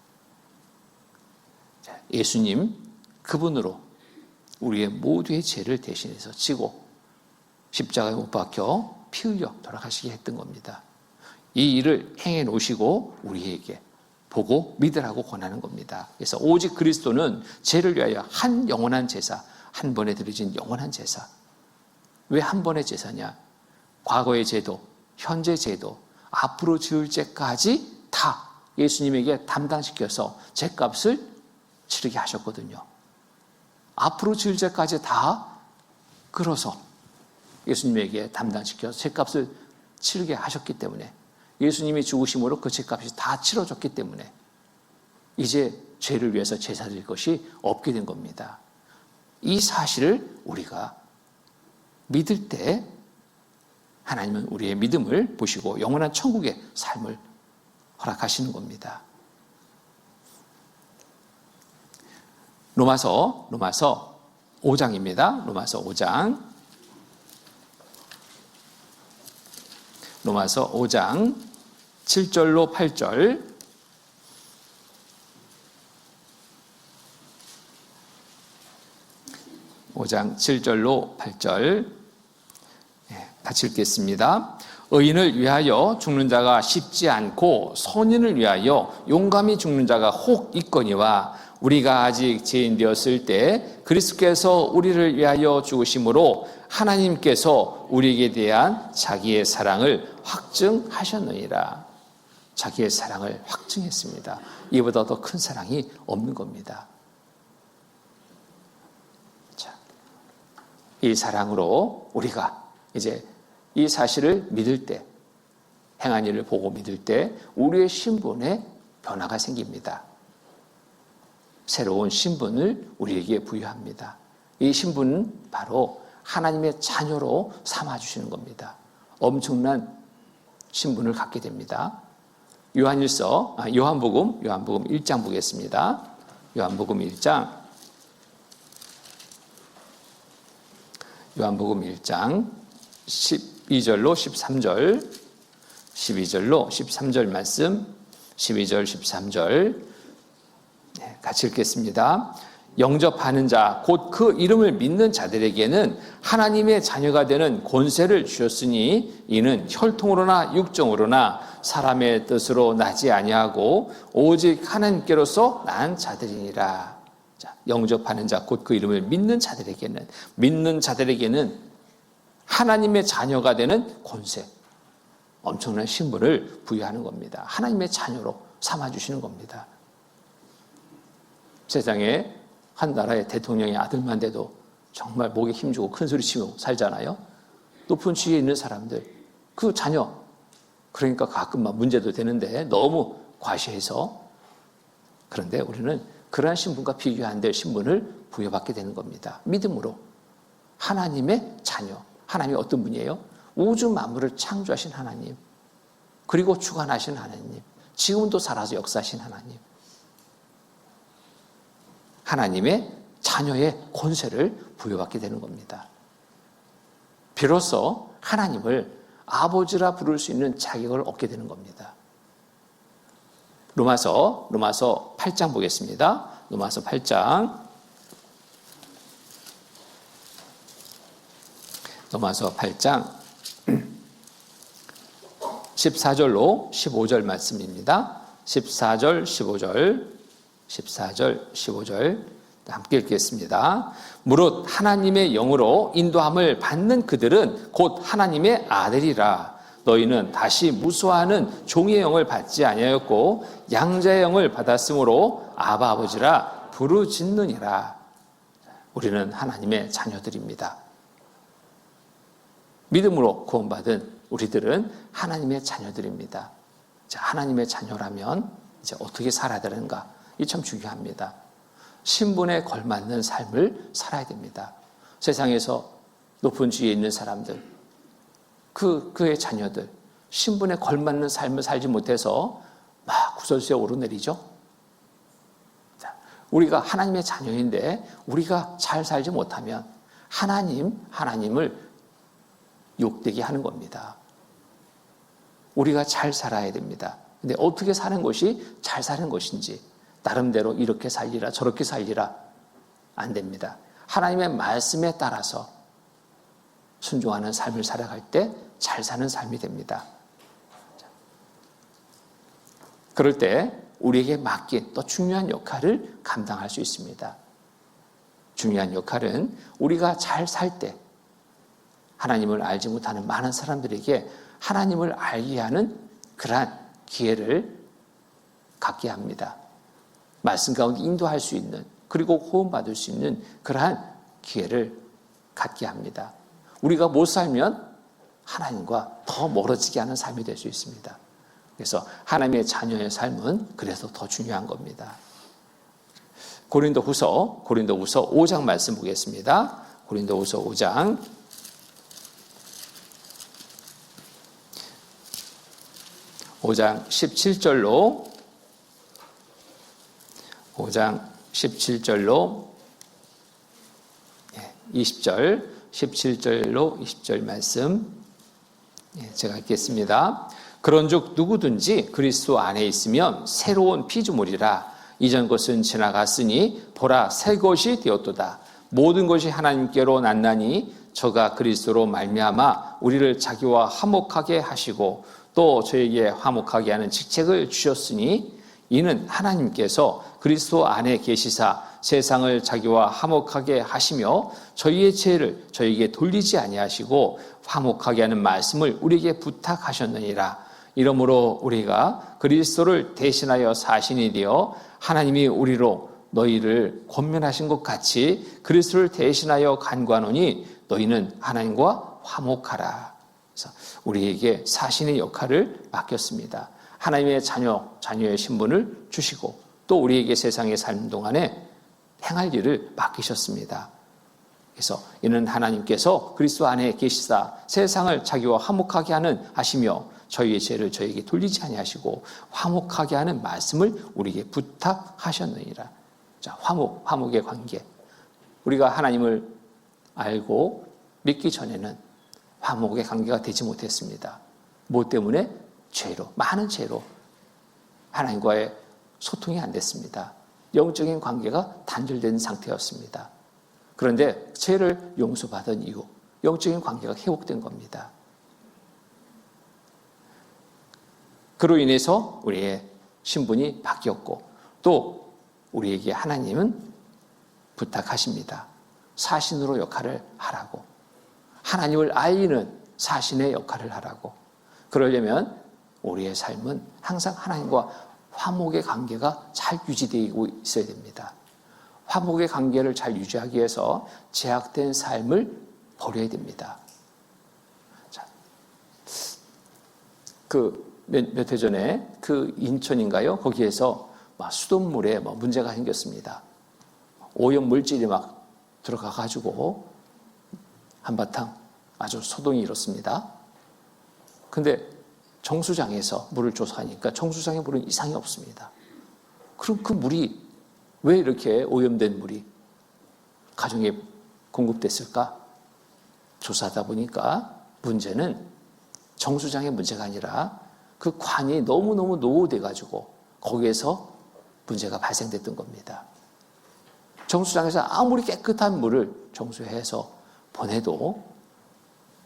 예수님, 그분으로 우리의 모두의 죄를 대신해서 지고 십자가에 못 박혀 피 흘려 돌아가시게 했던 겁니다. 이 일을 행해 놓으시고 우리에게 보고 믿으라고 권하는 겁니다. 그래서 오직 그리스도는 죄를 위하여 한 영원한 제사, 한 번에 드려진 영원한 제사. 왜 한 번의 제사냐? 과거의 죄도, 현재 죄도, 앞으로 지을 죄까지 다 예수님에게 담당시켜서 죄값을 치르게 하셨거든요. 앞으로 지을 죄까지 다 끌어서 예수님에게 담당시켜서 죄값을 치르게 하셨기 때문에, 예수님이 죽으심으로 그 죄값이 다 치러졌기 때문에 이제 죄를 위해서 제사 드릴 것이 없게 된 겁니다. 이 사실을 우리가 믿을 때 하나님은 우리의 믿음을 보시고 영원한 천국의 삶을 허락하시는 겁니다. 로마서 5장입니다. 로마서 5장 7절로 8절. (5장) 7절로 8절 같이 읽겠습니다. 의인을 위하여 죽는 자가 쉽지 않고 선인을 위하여 용감히 죽는 자가 혹 있거니와 우리가 아직 죄인 되었을 때 그리스도께서 우리를 위하여 죽으심으로 하나님께서 우리에게 대한 자기의 사랑을 확증하셨느니라. 자기의 사랑을 확증했습니다. 이보다 더 큰 사랑이 없는 겁니다. 자, 이 사랑으로 우리가 이제 이 사실을 믿을 때, 행한 일을 보고 믿을 때 우리의 신분에 변화가 생깁니다. 새로운 신분을 우리에게 부여합니다. 이 신분은 바로 하나님의 자녀로 삼아주시는 겁니다. 엄청난 신분을 갖게 됩니다. 요한복음 1장 보겠습니다. 요한복음 1장 12절로 13절, 12절로 13절 말씀, 12절, 13절 같이 읽겠습니다. 영접하는 자, 곧 그 이름을 믿는 자들에게는 하나님의 자녀가 되는 권세를 주셨으니 이는 혈통으로나 육정으로나 사람의 뜻으로 나지 아니하고 오직 하나님께로서 난 자들이니라. 자, 영접하는 자, 곧 그 이름을 믿는 자들에게는 하나님의 자녀가 되는 권세, 엄청난 신분을 부여하는 겁니다. 하나님의 자녀로 삼아주시는 겁니다. 세상에 한 나라의 대통령의 아들만 돼도 정말 목에 힘주고 큰 소리 치고 살잖아요. 높은 지위에 있는 사람들, 그 자녀, 그러니까 가끔 막 문제도 되는데 너무 과시해서. 그런데 우리는 그러한 신분과 비교 안 될 신분을 부여받게 되는 겁니다. 믿음으로. 하나님의 자녀. 하나님이 어떤 분이에요? 우주 만물을 창조하신 하나님, 그리고 주관하신 하나님, 지금도 살아서 역사하신 하나님, 하나님의 자녀의 권세를 부여받게 되는 겁니다. 비로소 하나님을 아버지라 부를 수 있는 자격을 얻게 되는 겁니다. 로마서 8장 보겠습니다. 로마서 8장 14절로 15절 말씀입니다. 14절, 15절 함께 읽겠습니다. 무릇 하나님의 영으로 인도함을 받는 그들은 곧 하나님의 아들이라. 너희는 다시 무수하는 종의 영을 받지 아니하였고 양자의 영을 받았으므로 아바 아버지라 부르짖느니라. 우리는 하나님의 자녀들입니다. 믿음으로 구원받은 우리들은 하나님의 자녀들입니다. 자, 하나님의 자녀라면 이제 어떻게 살아야 되는가? 이 참 중요합니다. 신분에 걸맞는 삶을 살아야 됩니다. 세상에서 높은 지위에 있는 사람들, 그의 자녀들, 신분에 걸맞는 삶을 살지 못해서 막 구설수에 오르내리죠. 자, 우리가 하나님의 자녀인데 우리가 잘 살지 못하면 하나님을 욕되게 하는 겁니다. 우리가 잘 살아야 됩니다. 근데 어떻게 사는 것이 잘 사는 것인지, 나름대로 이렇게 살리라 저렇게 살리라 안 됩니다. 하나님의 말씀에 따라서 순종하는 삶을 살아갈 때 잘 사는 삶이 됩니다. 그럴 때 우리에게 맡긴 또 중요한 역할을 감당할 수 있습니다. 중요한 역할은 우리가 잘 살 때 하나님을 알지 못하는 많은 사람들에게 하나님을 알게 하는 그러한 기회를 갖게 합니다. 말씀 가운데 인도할 수 있는, 그리고 호응받을 수 있는 그러한 기회를 갖게 합니다. 우리가 못 살면 하나님과 더 멀어지게 하는 삶이 될 수 있습니다. 그래서 하나님의 자녀의 삶은 그래서 더 중요한 겁니다. 고린도후서 5장 말씀 보겠습니다. 고린도후서 5장 17절로 20절 17절로 20절 말씀 제가 읽겠습니다. 그런즉 누구든지 그리스도 안에 있으면 새로운 피조물이라. 이전 것은 지나갔으니 보라 새 것이 되었도다. 모든 것이 하나님께로 났나니 저가 그리스도로 말미암아 우리를 자기와 화목하게 하시고 또 저에게 화목하게 하는 직책을 주셨으니 이는 하나님께서 그리스도 안에 계시사 세상을 자기와 화목하게 하시며 저희의 죄를 저희에게 돌리지 아니하시고 화목하게 하는 말씀을 우리에게 부탁하셨느니라. 이러므로 우리가 그리스도를 대신하여 사신이 되어 하나님이 우리로 너희를 권면하신 것 같이 그리스도를 대신하여 간구하노니 너희는 하나님과 화목하라. 그래서 우리에게 사신의 역할을 맡겼습니다. 하나님의 자녀의 신분을 주시고 또 우리에게 세상에 사는 동안에 행할 일을 맡기셨습니다. 그래서 이는 하나님께서 그리스도 안에 계시사 세상을 자기와 화목하게 하시며 저희의 죄를 저에게 돌리지 아니하시고 화목하게 하는 말씀을 우리에게 부탁하셨느니라. 자, 화목의 관계. 우리가 하나님을 알고 믿기 전에는 화목의 관계가 되지 못했습니다. 뭐 때문에? 많은 죄로 하나님과의 소통이 안 됐습니다. 영적인 관계가 단절된 상태였습니다. 그런데 죄를 용서받은 이후 영적인 관계가 회복된 겁니다. 그로 인해서 우리의 신분이 바뀌었고 또 우리에게 하나님은 부탁하십니다. 사신으로 역할을 하라고. 하나님을 알리는 사신의 역할을 하라고. 그러려면 우리의 삶은 항상 하나님과 화목의 관계가 잘 유지되고 있어야 됩니다. 화목의 관계를 잘 유지하기 위해서 제약된 삶을 버려야 됩니다. 자, 몇 해 전에 인천인가요? 거기에서 수돗물에 문제가 생겼습니다. 오염 물질이 막 들어가가지고 한바탕 아주 소동이 일었습니다. 근데 정수장에서 물을 조사하니까 정수장의 물은 이상이 없습니다. 그럼 그 물이 왜 이렇게 오염된 물이 가정에 공급됐을까? 조사하다 보니까 문제는 정수장의 문제가 아니라 그 관이 너무너무 노후돼가지고 거기에서 문제가 발생됐던 겁니다. 정수장에서 아무리 깨끗한 물을 정수해서 보내도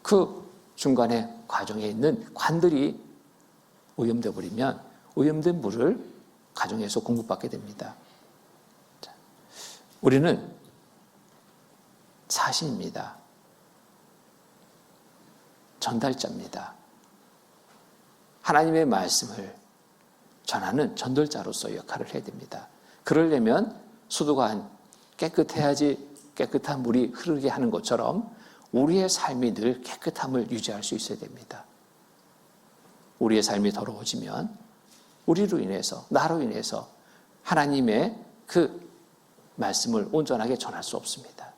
그 중간에 과정에 있는 관들이 오염돼 버리면 오염된 물을 가정에서 공급받게 됩니다. 자, 우리는 사신입니다. 전달자입니다. 하나님의 말씀을 전하는 전달자로서 역할을 해야 됩니다. 그러려면 수도가 깨끗해야지 깨끗한 물이 흐르게 하는 것처럼 우리의 삶이 늘 깨끗함을 유지할 수 있어야 됩니다. 우리의 삶이 더러워지면 우리로 인해서, 나로 인해서 하나님의 그 말씀을 온전하게 전할 수 없습니다.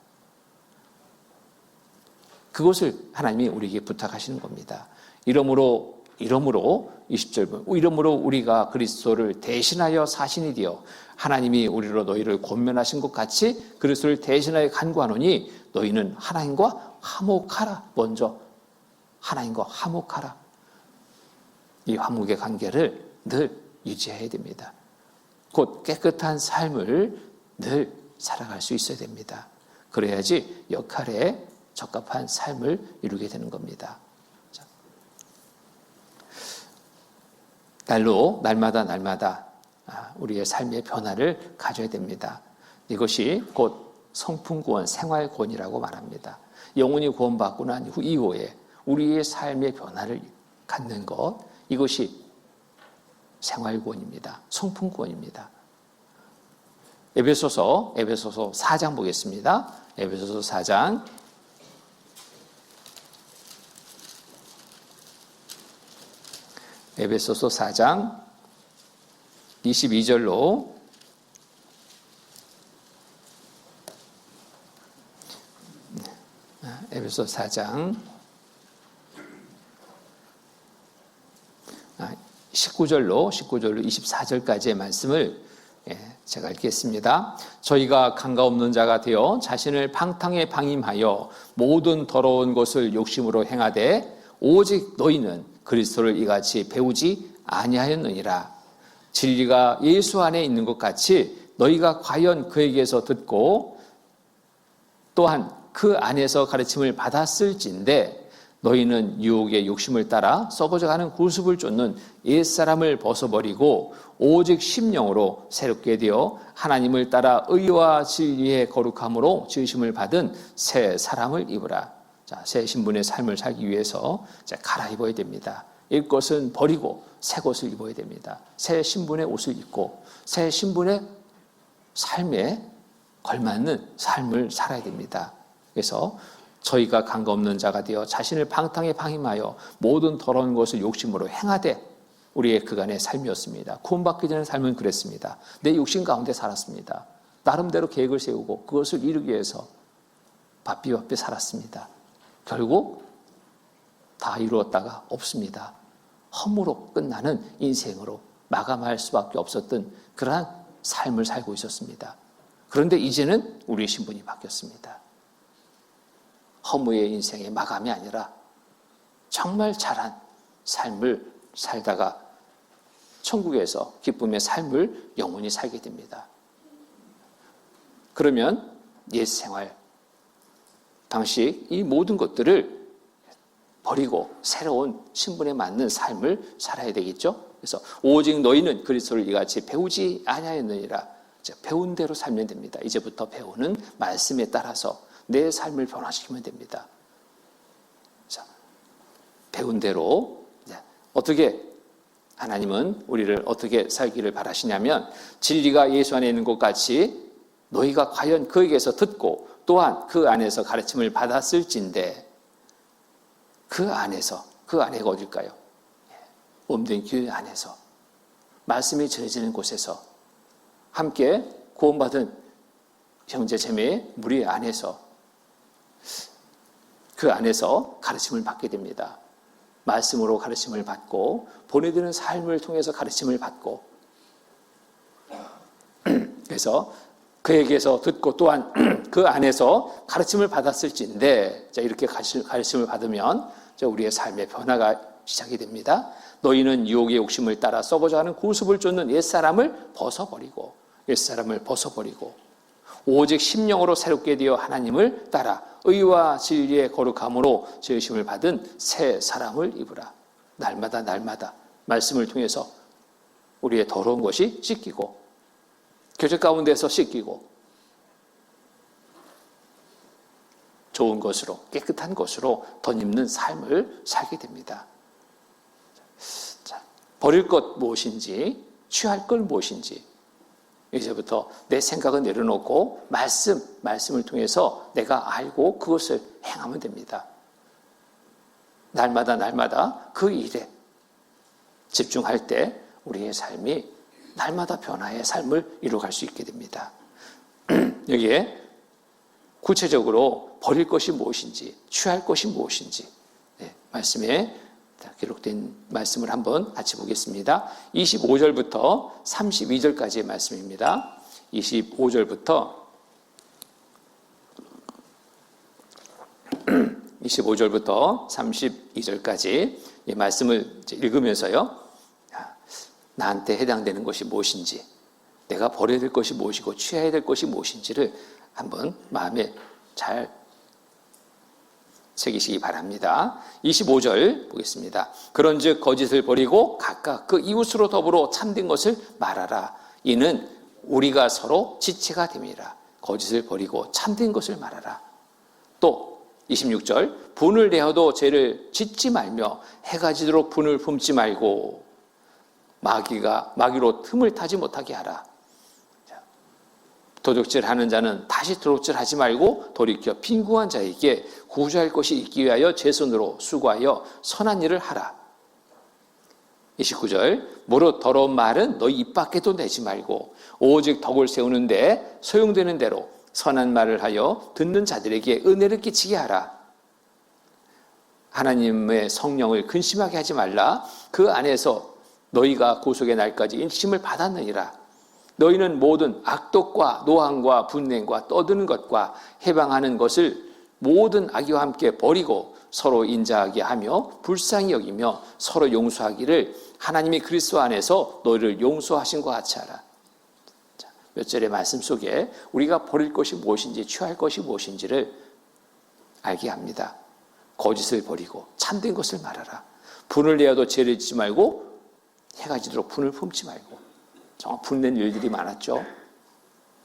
그것을 하나님이 우리에게 부탁하시는 겁니다. 이러므로 20절, 이러므로 우리가 그리스도를 대신하여 사신이 되어 하나님이 우리로 너희를 권면하신 것 같이 그리스도를 대신하여 간구하노니 너희는 하나님과 화목하라. 먼저 하나님과 화목하라. 이 화목의 관계를 늘 유지해야 됩니다. 곧 깨끗한 삶을 늘 살아갈 수 있어야 됩니다. 그래야지 역할에 적합한 삶을 이루게 되는 겁니다. 날마다 우리의 삶의 변화를 가져야 됩니다. 이것이 곧 성품구원, 생활구원이라고 말합니다. 영혼이 구원받고 난 이후에 우리의 삶의 변화를 갖는 것, 이것이 생활구원입니다. 성품구원입니다. 에베소서 4장 보겠습니다. 에베소서 4장 22절로 에베소 4장 19절로 24절까지의 말씀을 제가 읽겠습니다. 저희가 강가 없는 자가 되어 자신을 방탕에 방임하여 모든 더러운 것을 욕심으로 행하되 오직 너희는 그리스도를 이같이 배우지 아니하였느니라. 진리가 예수 안에 있는 것 같이 너희가 과연 그에게서 듣고 또한 그 안에서 가르침을 받았을진데 너희는 유혹의 욕심을 따라 썩어져가는 구습을 쫓는 옛사람을 벗어버리고 오직 심령으로 새롭게 되어 하나님을 따라 의와 진리의 거룩함으로 지으심을 받은 새 사람을 입으라. 자, 새 신분의 삶을 살기 위해서 갈아입어야 됩니다. 옛 것은 버리고 새 것을 입어야 됩니다. 새 신분의 옷을 입고 새 신분의 삶에 걸맞는 삶을 살아야 됩니다. 그래서 저희가 강가 없는 자가 되어 자신을 방탕에 방임하여 모든 더러운 것을 욕심으로 행하되 우리의 그간의 삶이었습니다. 구원받기 전의 삶은 그랬습니다. 내 욕심 가운데 살았습니다. 나름대로 계획을 세우고 그것을 이루기 위해서 바삐바삐 살았습니다. 결국 다 이루었다가 없습니다. 허무로 끝나는 인생으로 마감할 수밖에 없었던 그러한 삶을 살고 있었습니다. 그런데 이제는 우리의 신분이 바뀌었습니다. 허무의 인생의 마감이 아니라 정말 잘한 삶을 살다가 천국에서 기쁨의 삶을 영원히 살게 됩니다. 그러면 옛 생활, 방식, 이 모든 것들을 버리고 새로운 신분에 맞는 삶을 살아야 되겠죠. 그래서 오직 너희는 그리스도를 이같이 배우지 아니하였느니라. 배운 대로 살면 됩니다. 이제부터 배우는 말씀에 따라서 내 삶을 변화시키면 됩니다. 자, 배운 대로 어떻게 하나님은 우리를 어떻게 살기를 바라시냐면 진리가 예수 안에 있는 것 같이 너희가 과연 그에게서 듣고 또한 그 안에서 가르침을 받았을진데 그 안에가 어딜까요? 몸된 교회 안에서 말씀이 전해지는 곳에서 함께 구원받은 형제 자매의 무리 안에서 그 안에서 가르침을 받게 됩니다. 말씀으로 가르침을 받고 보내드리는 삶을 통해서 가르침을 받고 그래서 그에게서 듣고 또한 그 안에서 가르침을 받았을진데 이렇게 가르침을 받으면 우리의 삶의 변화가 시작이 됩니다. 너희는 유혹의 욕심을 따라 썩어져가는 구습을 쫓는 옛사람을 벗어버리고 오직 심령으로 새롭게 되어 하나님을 따라 의와 진리의 거룩함으로 지으심을 받은 새 사람을 입으라. 날마다 말씀을 통해서 우리의 더러운 것이 씻기고 교제 가운데서 씻기고 좋은 것으로 깨끗한 것으로 덧입는 삶을 살게 됩니다. 자, 버릴 것 무엇인지 취할 것 무엇인지 이제부터 내 생각은 내려놓고 말씀을 통해서 내가 알고 그것을 행하면 됩니다. 날마다 그 일에 집중할 때 우리의 삶이 날마다 변화의 삶을 이루어갈 수 있게 됩니다. 여기에 구체적으로 버릴 것이 무엇인지 취할 것이 무엇인지 말씀에 기록된 말씀을 한번 같이 보겠습니다. 25절부터 32절까지의 말씀입니다. 25절부터 32절까지 이 말씀을 읽으면서요. 나한테 해당되는 것이 무엇인지, 내가 버려야 될 것이 무엇이고 취해야 될 것이 무엇인지를 한번 마음에 잘 새기시기 바랍니다. 25절 보겠습니다. 그런즉 거짓을 버리고 각각 그 이웃으로 더불어 참된 것을 말하라. 이는 우리가 서로 지체가 됨이라. 거짓을 버리고 참된 것을 말하라. 또 26절 분을 내어도 죄를 짓지 말며 해가 지도록 분을 품지 말고 마귀로 틈을 타지 못하게 하라. 도둑질하는 자는 다시 도둑질하지 말고 돌이켜 빈궁한 자에게 구주할 것이 있기 위하여 제 손으로 수고하여 선한 일을 하라. 29절 무릇 더러운 말은 너희 입 밖에도 내지 말고 오직 덕을 세우는데 소용되는 대로 선한 말을 하여 듣는 자들에게 은혜를 끼치게 하라. 하나님의 성령을 근심하게 하지 말라. 그 안에서 너희가 구속의 날까지 인침을 받았느니라. 너희는 모든 악독과 노함과 분냉과 떠드는 것과 해방하는 것을 모든 악의와 함께 버리고 서로 인자하게 하며 불쌍히 여기며 서로 용서하기를 하나님이 그리스도 안에서 너희를 용서하신 것 같이 하라. 몇 절의 말씀 속에 우리가 버릴 것이 무엇인지 취할 것이 무엇인지를 알게 합니다. 거짓을 버리고 참된 것을 말하라. 분을 내어도 죄를 짓지 말고 해가 지도록 분을 품지 말고. 정말 분낸 일들이 많았죠.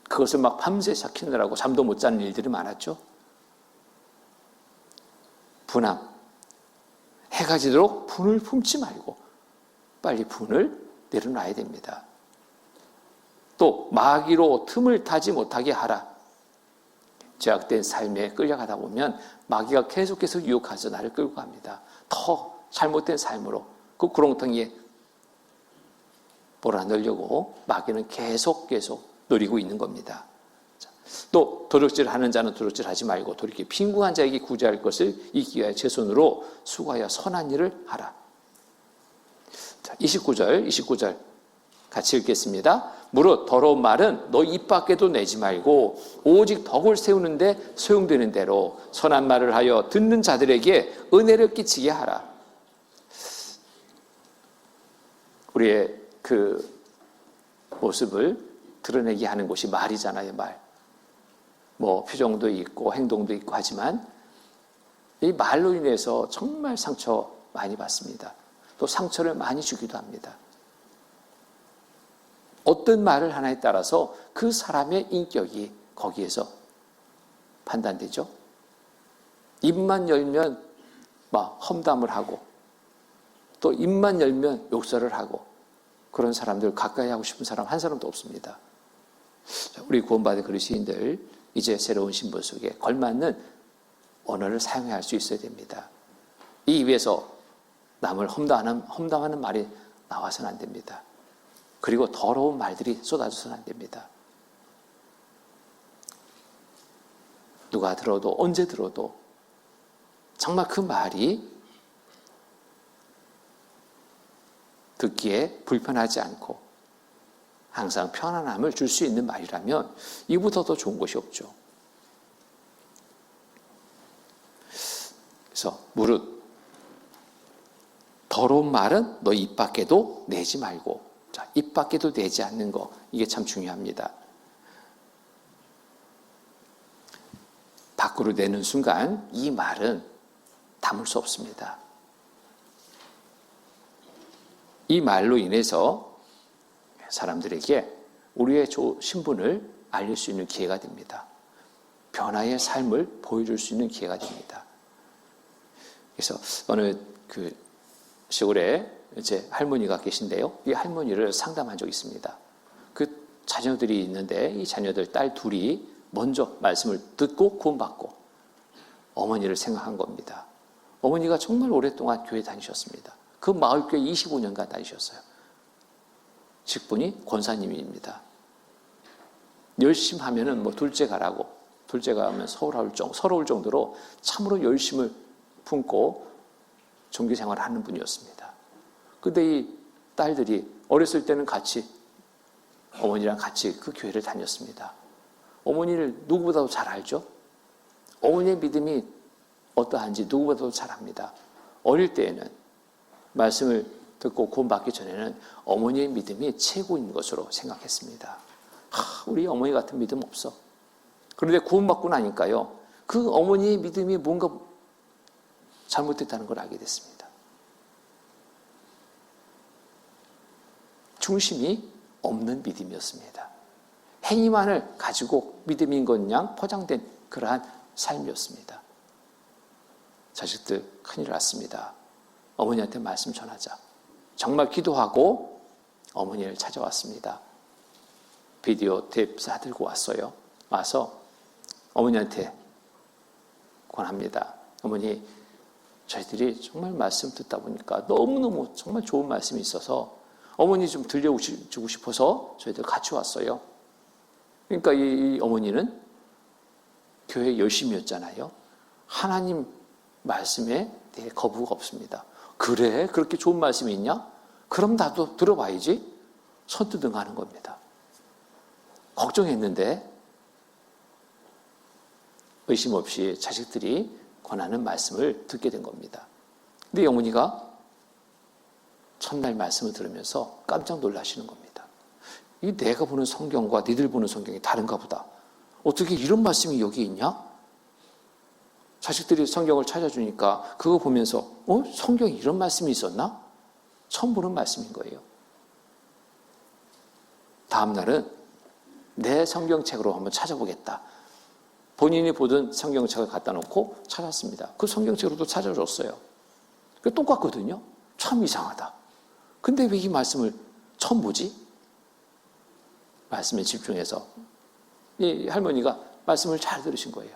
그것을 막 밤새 삭히느라고 잠도 못 자는 일들이 많았죠. 분함. 해가 지도록 분을 품지 말고 빨리 분을 내려놔야 됩니다. 또 마귀로 틈을 타지 못하게 하라. 죄악된 삶에 끌려가다 보면 마귀가 계속해서 유혹해서 나를 끌고 갑니다. 더 잘못된 삶으로 그 구렁텅이에 몰아넣으려고 마귀는 계속 노리고 있는 겁니다. 또 도둑질하는 자는 도둑질하지 말고 돌이켜 빈궁한 자에게 구제할 것을 잊기 위하여 제 손으로 수고하여 선한 일을 하라. 29절 같이 읽겠습니다. 무릇 더러운 말은 너 입 밖에도 내지 말고 오직 덕을 세우는데 소용되는 대로 선한 말을 하여 듣는 자들에게 은혜를 끼치게 하라. 우리의 그 모습을 드러내게 하는 것이 말이잖아요, 말. 뭐 표정도 있고 행동도 있고 하지만 이 말로 인해서 정말 상처 많이 받습니다. 또 상처를 많이 주기도 합니다. 어떤 말을 하나에 따라서 그 사람의 인격이 거기에서 판단되죠. 입만 열면 막 험담을 하고 또 입만 열면 욕설을 하고 그런 사람들 가까이 하고 싶은 사람 한 사람도 없습니다. 우리 구원받은 그리스도인들 이제 새로운 신분 속에 걸맞는 언어를 사용해야 할 수 있어야 됩니다. 이 입에서 남을 험담하는 말이 나와서는 안 됩니다. 그리고 더러운 말들이 쏟아져서는 안 됩니다. 누가 들어도 언제 들어도 정말 그 말이 듣기에 불편하지 않고 항상 편안함을 줄 수 있는 말이라면 이보다 더 좋은 것이 없죠. 그래서 무릇 더러운 말은 너 입 밖에도 내지 말고. 자, 입 밖에도 내지 않는 거 이게 참 중요합니다. 밖으로 내는 순간 이 말은 담을 수 없습니다. 이 말로 인해서 사람들에게 우리의 신분을 알릴 수 있는 기회가 됩니다. 변화의 삶을 보여줄 수 있는 기회가 됩니다. 그래서 어느 그 시골에 이제 할머니가 계신데요. 이 할머니를 상담한 적이 있습니다. 그 자녀들이 있는데 이 자녀들 딸 둘이 먼저 말씀을 듣고 구원받고 어머니를 생각한 겁니다. 어머니가 정말 오랫동안 교회 다니셨습니다. 그 마을교회 25년간 다니셨어요. 직분이 권사님입니다. 열심히 하면은 뭐 둘째 가라고, 둘째 가면 서러울 정도로 참으로 열심을 품고 종교 생활을 하는 분이었습니다. 근데 이 딸들이 어렸을 때는 같이 어머니랑 같이 그 교회를 다녔습니다. 어머니를 누구보다도 잘 알죠? 어머니의 믿음이 어떠한지 누구보다도 잘 압니다. 어릴 때에는 말씀을 듣고 구원받기 전에는 어머니의 믿음이 최고인 것으로 생각했습니다. 우리 어머니 같은 믿음 없어. 그런데 구원받고 나니까요. 그 어머니의 믿음이 뭔가 잘못됐다는 걸 알게 됐습니다. 중심이 없는 믿음이었습니다. 행위만을 가지고 믿음인 것 양 포장된 그러한 삶이었습니다. 자식들 큰일 났습니다. 어머니한테 말씀 전하자. 정말 기도하고 어머니를 찾아왔습니다. 비디오 테이프 사들고 왔어요. 와서 어머니한테 권합니다. 어머니, 저희들이 정말 말씀 듣다 보니까 너무너무 정말 좋은 말씀이 있어서 어머니 좀 들려주고 싶어서 저희들 같이 왔어요. 그러니까 이 어머니는 교회 열심이었잖아요. 하나님 말씀에 대해 거부가 없습니다. 그래? 그렇게 좋은 말씀이 있냐? 그럼 나도 들어봐야지. 손두둥하는 겁니다. 걱정했는데 의심 없이 자식들이 권하는 말씀을 듣게 된 겁니다. 근데 어머니가 첫날 말씀을 들으면서 깜짝 놀라시는 겁니다. 이 내가 보는 성경과 니들 보는 성경이 다른가 보다. 어떻게 이런 말씀이 여기 있냐? 자식들이 성경을 찾아주니까 그거 보면서 성경에 이런 말씀이 있었나? 처음 보는 말씀인 거예요. 다음 날은 내 성경책으로 한번 찾아보겠다. 본인이 보던 성경책을 갖다 놓고 찾았습니다. 그 성경책으로도 찾아줬어요. 똑같거든요. 참 이상하다. 근데 왜 이 말씀을 처음 보지? 말씀에 집중해서 이 할머니가 말씀을 잘 들으신 거예요.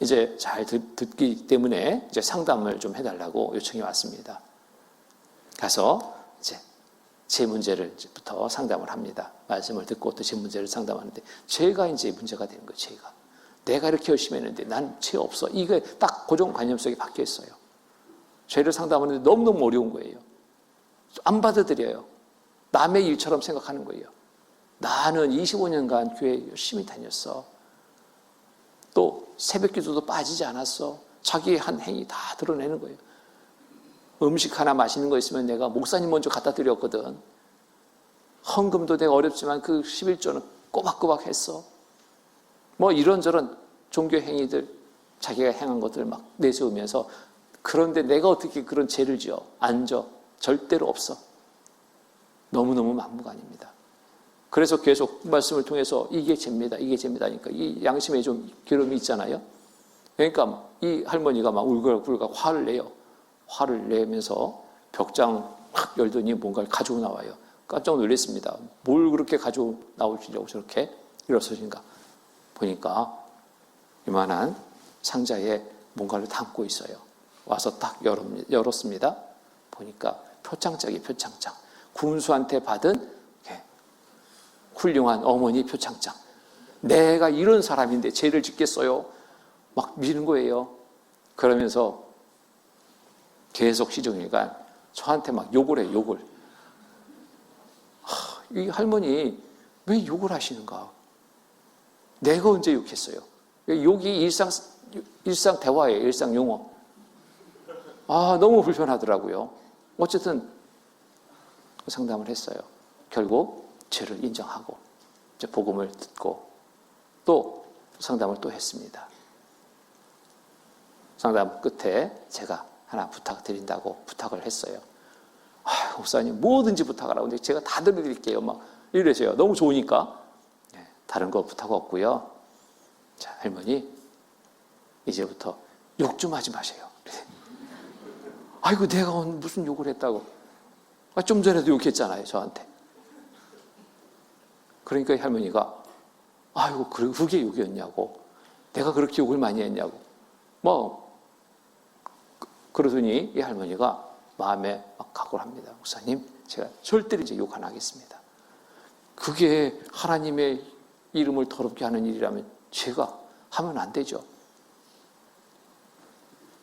이제 잘 듣기 때문에 이제 상담을 좀 해달라고 요청이 왔습니다. 가서 이제 제 문제를부터 상담을 합니다. 말씀을 듣고 또 제 문제를 상담하는데 제가 이제 문제가 되는 거예요. 제가. 내가 이렇게 열심히 했는데 난 죄 없어. 이게 딱 고정관념 속에 박혀 있어요. 죄를 상담하는데 너무너무 어려운 거예요. 안 받아들여요. 남의 일처럼 생각하는 거예요. 나는 25년간 교회 열심히 다녔어. 또 새벽 기도도 빠지지 않았어. 자기의 한 행위 다 드러내는 거예요. 음식 하나 맛있는 거 있으면 내가 목사님 먼저 갖다 드렸거든. 헌금도 내가 어렵지만 그 11조는 꼬박꼬박 했어. 뭐 이런저런 종교 행위들, 자기가 행한 것들 막 내세우면서 그런데 내가 어떻게 그런 죄를 지어? 안 져. 절대로 없어. 너무너무 막무가내입니다. 그래서 계속 말씀을 통해서 이게 죄입니다. 이게 죄입니다. 하니까 이 양심에 좀 괴로움이 있잖아요. 그러니까 이 할머니가 막 울글불글 화를 내요. 화를 내면서 벽장 확 열더니 뭔가를 가지고 나와요. 깜짝 놀랐습니다. 뭘 그렇게 가지고 나오시려고 저렇게 일어서신가 보니까 이만한 상자에 뭔가를 담고 있어요. 와서 딱 열었습니다. 보니까 표창장이 표창장. 군수한테 받은 훌륭한 어머니 표창장. 내가 이런 사람인데 죄를 짓겠어요? 막 미는 거예요. 그러면서 계속 시종일관 저한테 막 욕을 해요. 욕을. 이 할머니 왜 욕을 하시는가? 내가 언제 욕했어요? 욕이 일상 대화예요. 일상 용어. 너무 불편하더라고요. 어쨌든 상담을 했어요. 결국 죄를 인정하고 이제 복음을 듣고 또 상담을 또 했습니다. 상담 끝에 제가 하나 부탁드린다고 부탁을 했어요. 목사님 뭐든지 부탁하라고. 근데 제가 다 들어드릴게요. 막 이러세요. 너무 좋으니까. 다른 거 부탁 없고요. 자, 할머니 이제부터 욕 좀 하지 마세요. 아이고 내가 무슨 욕을 했다고. 좀 전에도 욕했잖아요. 저한테. 그러니까 할머니가 아이고 그게 욕이었냐고. 내가 그렇게 욕을 많이 했냐고. 그러더니 이 할머니가 마음에 막 각오를 합니다. 목사님 제가 절대로 이제 욕 안 하겠습니다. 그게 하나님의 이름을 더럽게 하는 일이라면 제가 하면 안 되죠.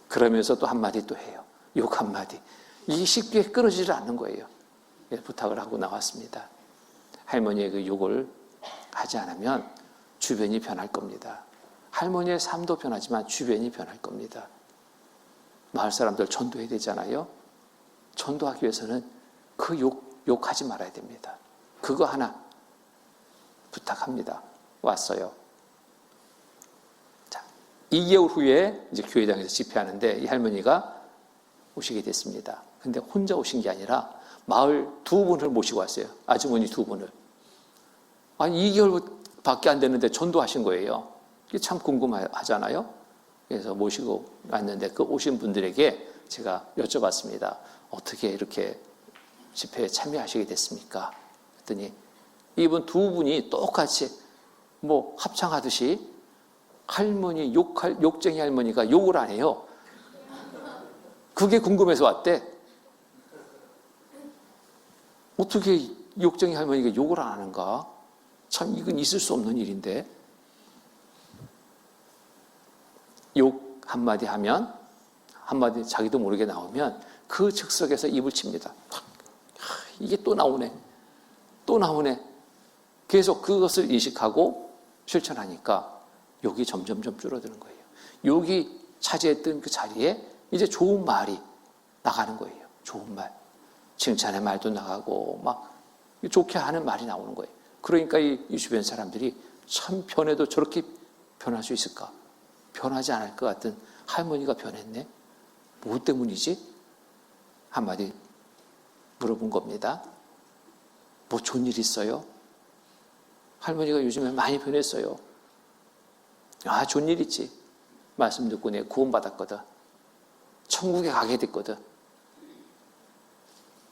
그러면서 또 한마디 또 해요. 욕 한마디. 이게 쉽게 끊어지질 않는 거예요. 부탁을 하고 나왔습니다. 할머니의 그 욕을 하지 않으면 주변이 변할 겁니다. 할머니의 삶도 변하지만 주변이 변할 겁니다. 마을 사람들 전도해야 되잖아요. 전도하기 위해서는 그 욕하지 말아야 됩니다. 그거 하나 부탁합니다. 왔어요. 자, 2개월 후에 이제 교회당에서 집회하는데 이 할머니가 오시게 됐습니다. 근데 혼자 오신 게 아니라 마을 2분을 모시고 왔어요. 아주머니 2분을. 2개월밖에 안 됐는데 전도하신 거예요. 이게 참 궁금하잖아요. 그래서 모시고 왔는데 그 오신 분들에게 제가 여쭤봤습니다. 어떻게 이렇게 집회에 참여하시게 됐습니까? 그랬더니 이분 2분이 똑같이 합창하듯이 할머니 욕쟁이 할머니가 욕을 안 해요. 그게 궁금해서 왔대. 어떻게 욕쟁이 할머니가 욕을 안 하는가? 참 이건 있을 수 없는 일인데 욕 한마디 하면 한마디 자기도 모르게 나오면 그 즉석에서 입을 칩니다. 이게 또 나오네. 또 나오네. 계속 그것을 인식하고 실천하니까 욕이 점점점 줄어드는 거예요. 욕이 차지했던 그 자리에 이제 좋은 말이 나가는 거예요. 좋은 말. 칭찬의 말도 나가고 막 좋게 하는 말이 나오는 거예요. 그러니까 이 주변 사람들이 참 변해도 저렇게 변할 수 있을까? 변하지 않을 것 같은 할머니가 변했네? 뭐 때문이지? 한마디 물어본 겁니다. 뭐 좋은 일 있어요? 할머니가 요즘에 많이 변했어요. 아, 좋은 일 있지. 말씀 듣고 내가 구원받았거든. 천국에 가게 됐거든.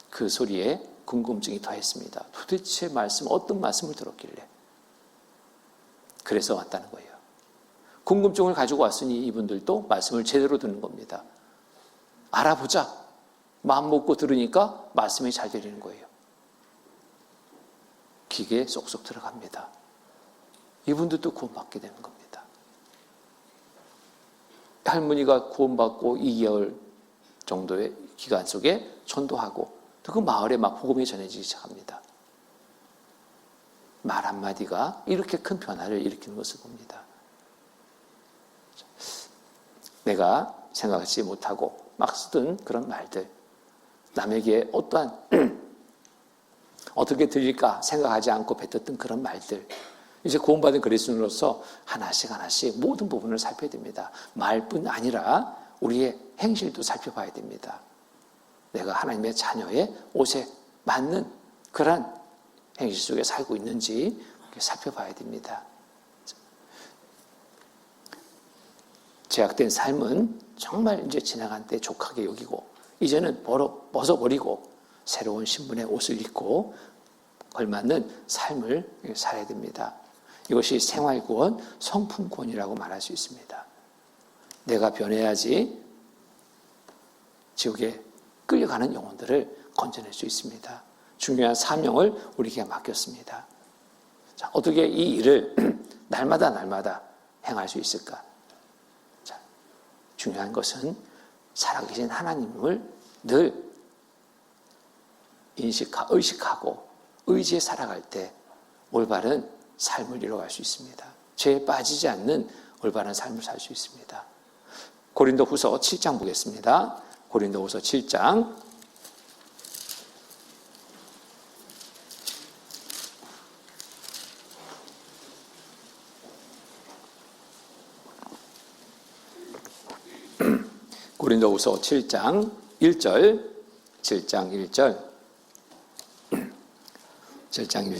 그 소리에 궁금증이 더했습니다. 도대체 어떤 말씀을 들었길래. 그래서 왔다는 거예요. 궁금증을 가지고 왔으니 이분들도 말씀을 제대로 듣는 겁니다. 알아보자. 마음 먹고 들으니까 말씀이 잘 들리는 거예요. 귀에 쏙쏙 들어갑니다. 이분들도 구원받게 되는 겁니다. 할머니가 구원받고 2개월 정도의 기간 속에 전도하고 또 그 마을에 막 복음이 전해지기 시작합니다. 말 한마디가 이렇게 큰 변화를 일으키는 것을 봅니다. 내가 생각하지 못하고 막 쓰던 그런 말들, 남에게 어떻게 들릴까 생각하지 않고 뱉었던 그런 말들, 이제 구원받은 그리스도인으로서 하나씩 모든 부분을 살펴야 됩니다. 말뿐 아니라 우리의 행실도 살펴봐야 됩니다. 내가 하나님의 자녀의 옷에 맞는 그런 행실 속에 살고 있는지 살펴봐야 됩니다. 제약된 삶은 정말 이제 지나간 때 족하게 여기고 이제는 벗어버리고 새로운 신분의 옷을 입고 걸맞는 삶을 살아야 됩니다. 이것이 생활구원, 성품구원이라고 말할 수 있습니다. 내가 변해야지 지옥에 끌려가는 영혼들을 건져낼 수 있습니다. 중요한 사명을 우리에게 맡겼습니다. 자, 어떻게 이 일을 날마다 행할 수 있을까? 자, 중요한 것은 살아계신 하나님을 늘 의식하고 의지에 살아갈 때 올바른 삶을 이뤄갈 수 있습니다. 죄에 빠지지 않는 올바른 삶을 살 수 있습니다. 고린도후서 7장 보겠습니다. 고린도후서 7장 1절 7장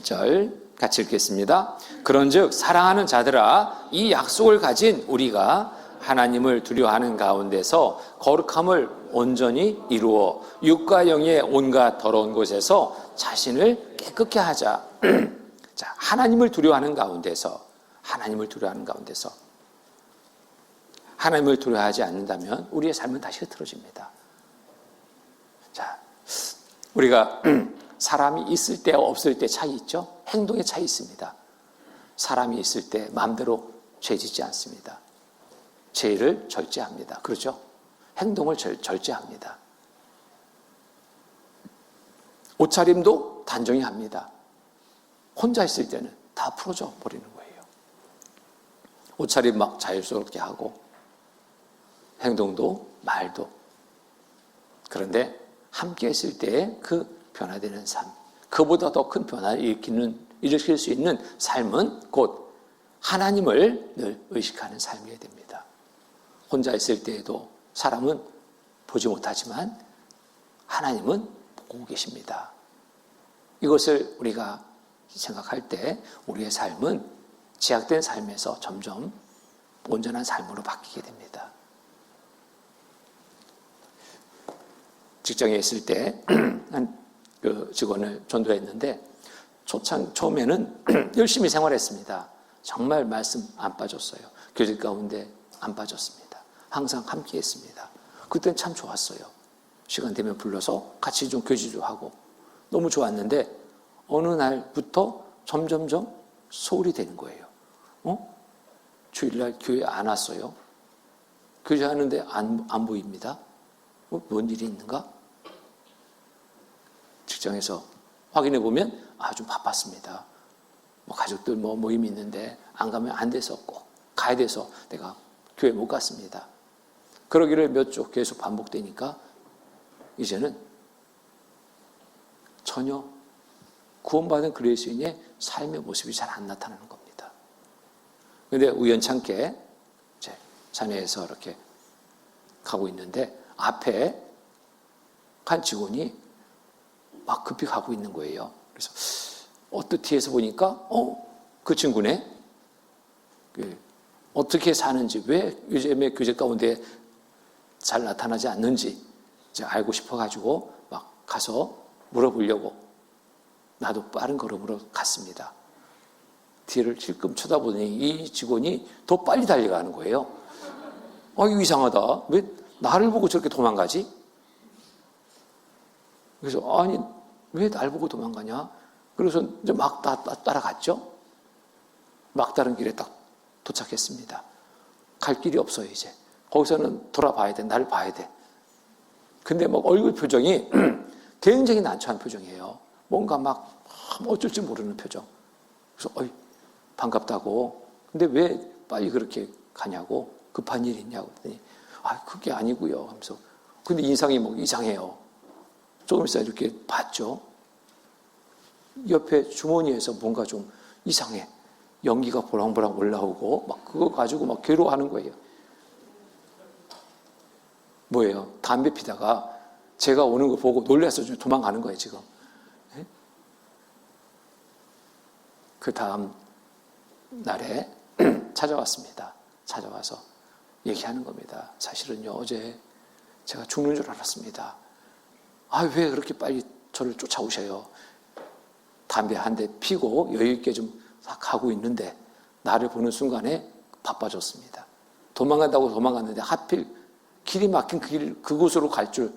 1절 같이 읽겠습니다. 그런즉 사랑하는 자들아 이 약속을 가진 우리가 하나님을 두려워하는 가운데서 거룩함을 온전히 이루어 육과 영의 온갖 더러운 곳에서 자신을 깨끗게 하자. 자, 하나님을 두려워하는 가운데서 하나님을 두려워하지 않는다면 우리의 삶은 다시 흐트러집니다. 자, 우리가 사람이 있을 때 없을 때 차이 있죠? 행동의 차이 있습니다. 사람이 있을 때 마음대로 죄 짓지 않습니다. 죄를 절제합니다. 그렇죠? 행동을 절제합니다. 옷차림도 단정히 합니다. 혼자 있을 때는 다 풀어져 버리는 거예요. 옷차림 막 자유스럽게 하고 행동도 말도. 그런데 함께 있을 때 그 변화되는 삶, 그보다 더 큰 변화를 일으킬 수 있는 삶은 곧 하나님을 늘 의식하는 삶이어야 됩니다. 혼자 있을 때에도 사람은 보지 못하지만 하나님은 보고 계십니다. 이것을 우리가 생각할 때 우리의 삶은 제약된 삶에서 점점 온전한 삶으로 바뀌게 됩니다. 직장에 있을 때 그 직원을 전도했는데 처음에는 열심히 생활했습니다. 정말 말씀 안 빠졌어요. 교직 가운데 안 빠졌습니다. 항상 함께 했습니다. 그때는 참 좋았어요. 시간 되면 불러서 같이 좀 교제도 하고 너무 좋았는데 어느 날부터 점점점 소홀히 되는 거예요. 주일날 교회 안 왔어요? 교제하는데 안 보입니다. 뭔 일이 있는가? 직장에서 확인해 보면 좀 바빴습니다. 가족들 모임이 있는데 안 가면 안 돼서 꼭 가야 돼서 내가 교회 못 갔습니다. 그러기를 몇 주 계속 반복되니까 이제는 전혀 구원받은 그리스도인의 삶의 모습이 잘 안 나타나는 겁니다. 그런데 우연찮게 이제 산에서 이렇게 가고 있는데 앞에 한 직원이 막 급히 가고 있는 거예요. 그래서 어떻게 해서 보니까 그 친구네 어떻게 사는지, 왜 요즘에 교제 가운데 잘 나타나지 않는지 이제 알고 싶어가지고 막 가서 물어보려고 나도 빠른 걸음으로 갔습니다. 뒤를 찔끔 쳐다보더니 이 직원이 더 빨리 달려가는 거예요. 이거 이상하다. 왜 나를 보고 저렇게 도망가지? 그래서 아니 왜 날 보고 도망가냐? 그래서 이제 막 따라갔죠. 막다른 길에 딱 도착했습니다. 갈 길이 없어요 이제. 거기서는 돌아봐야 돼. 날 봐야 돼. 근데 막 얼굴 표정이 굉장히 난처한 표정이에요. 뭔가 막 어쩔 줄 모르는 표정. 그래서 반갑다고. 근데 왜 빨리 그렇게 가냐고. 급한 일 있냐고 그랬더니 그게 아니고요 하면서. 근데 인상이 이상해요. 조금 있어 이렇게 봤죠. 옆에 주머니에서 뭔가 좀 이상해. 연기가 보랑보랑 올라오고 막 그거 가지고 막 괴로워하는 거예요. 뭐예요? 담배 피다가 제가 오는 거 보고 놀라서 좀 도망가는 거예요 지금. 네? 그 다음 날에 찾아왔습니다. 찾아와서 얘기하는 겁니다. 사실은요 어제 제가 죽는 줄 알았습니다. 왜 그렇게 빨리 저를 쫓아오셔요? 담배 한 대 피고 여유 있게 좀 가고 있는데 나를 보는 순간에 바빠졌습니다. 도망간다고 도망갔는데 하필 길이 막힌 그곳으로 갈 줄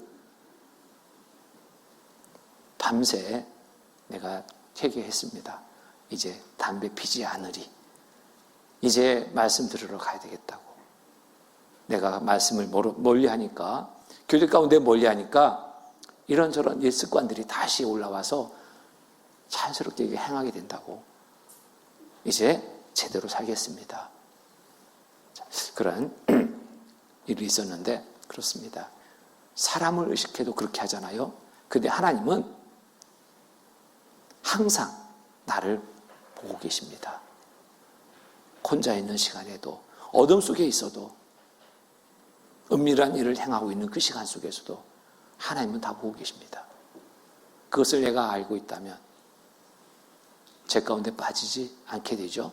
밤새 내가 회개했습니다. 이제 담배 피지 않으리. 이제 말씀 들으러 가야 되겠다고. 내가 말씀을 멀리하니까 교제 가운데 멀리하니까 이런저런 옛 습관들이 다시 올라와서 자연스럽게 이게 행하게 된다고. 이제 제대로 살겠습니다. 그런 일이 있었는데 그렇습니다. 사람을 의식해도 그렇게 하잖아요. 근데 하나님은 항상 나를 보고 계십니다. 혼자 있는 시간에도 어둠 속에 있어도 은밀한 일을 행하고 있는 그 시간 속에서도 하나님은 다 보고 계십니다. 그것을 내가 알고 있다면 죄 가운데 빠지지 않게 되죠.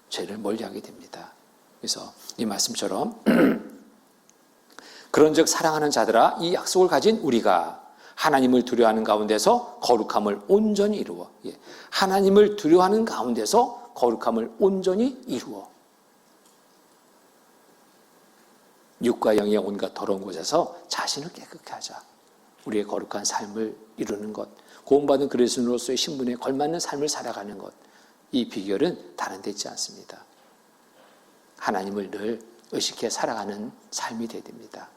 죄를 멀리하게 됩니다. 그래서 이 말씀처럼 그런즉 사랑하는 자들아 이 약속을 가진 우리가 하나님을 두려워하는 가운데서 거룩함을 온전히 이루어 하나님을 두려워하는 가운데서 거룩함을 온전히 이루어 육과 영의 온갖 더러운 곳에서 자신을 깨끗게 하자. 우리의 거룩한 삶을 이루는 것, 구원받은 그리스도인으로서의 신분에 걸맞는 삶을 살아가는 것, 이 비결은 다른 데 있지 않습니다. 하나님을 늘 의식해 살아가는 삶이 되어야 됩니다.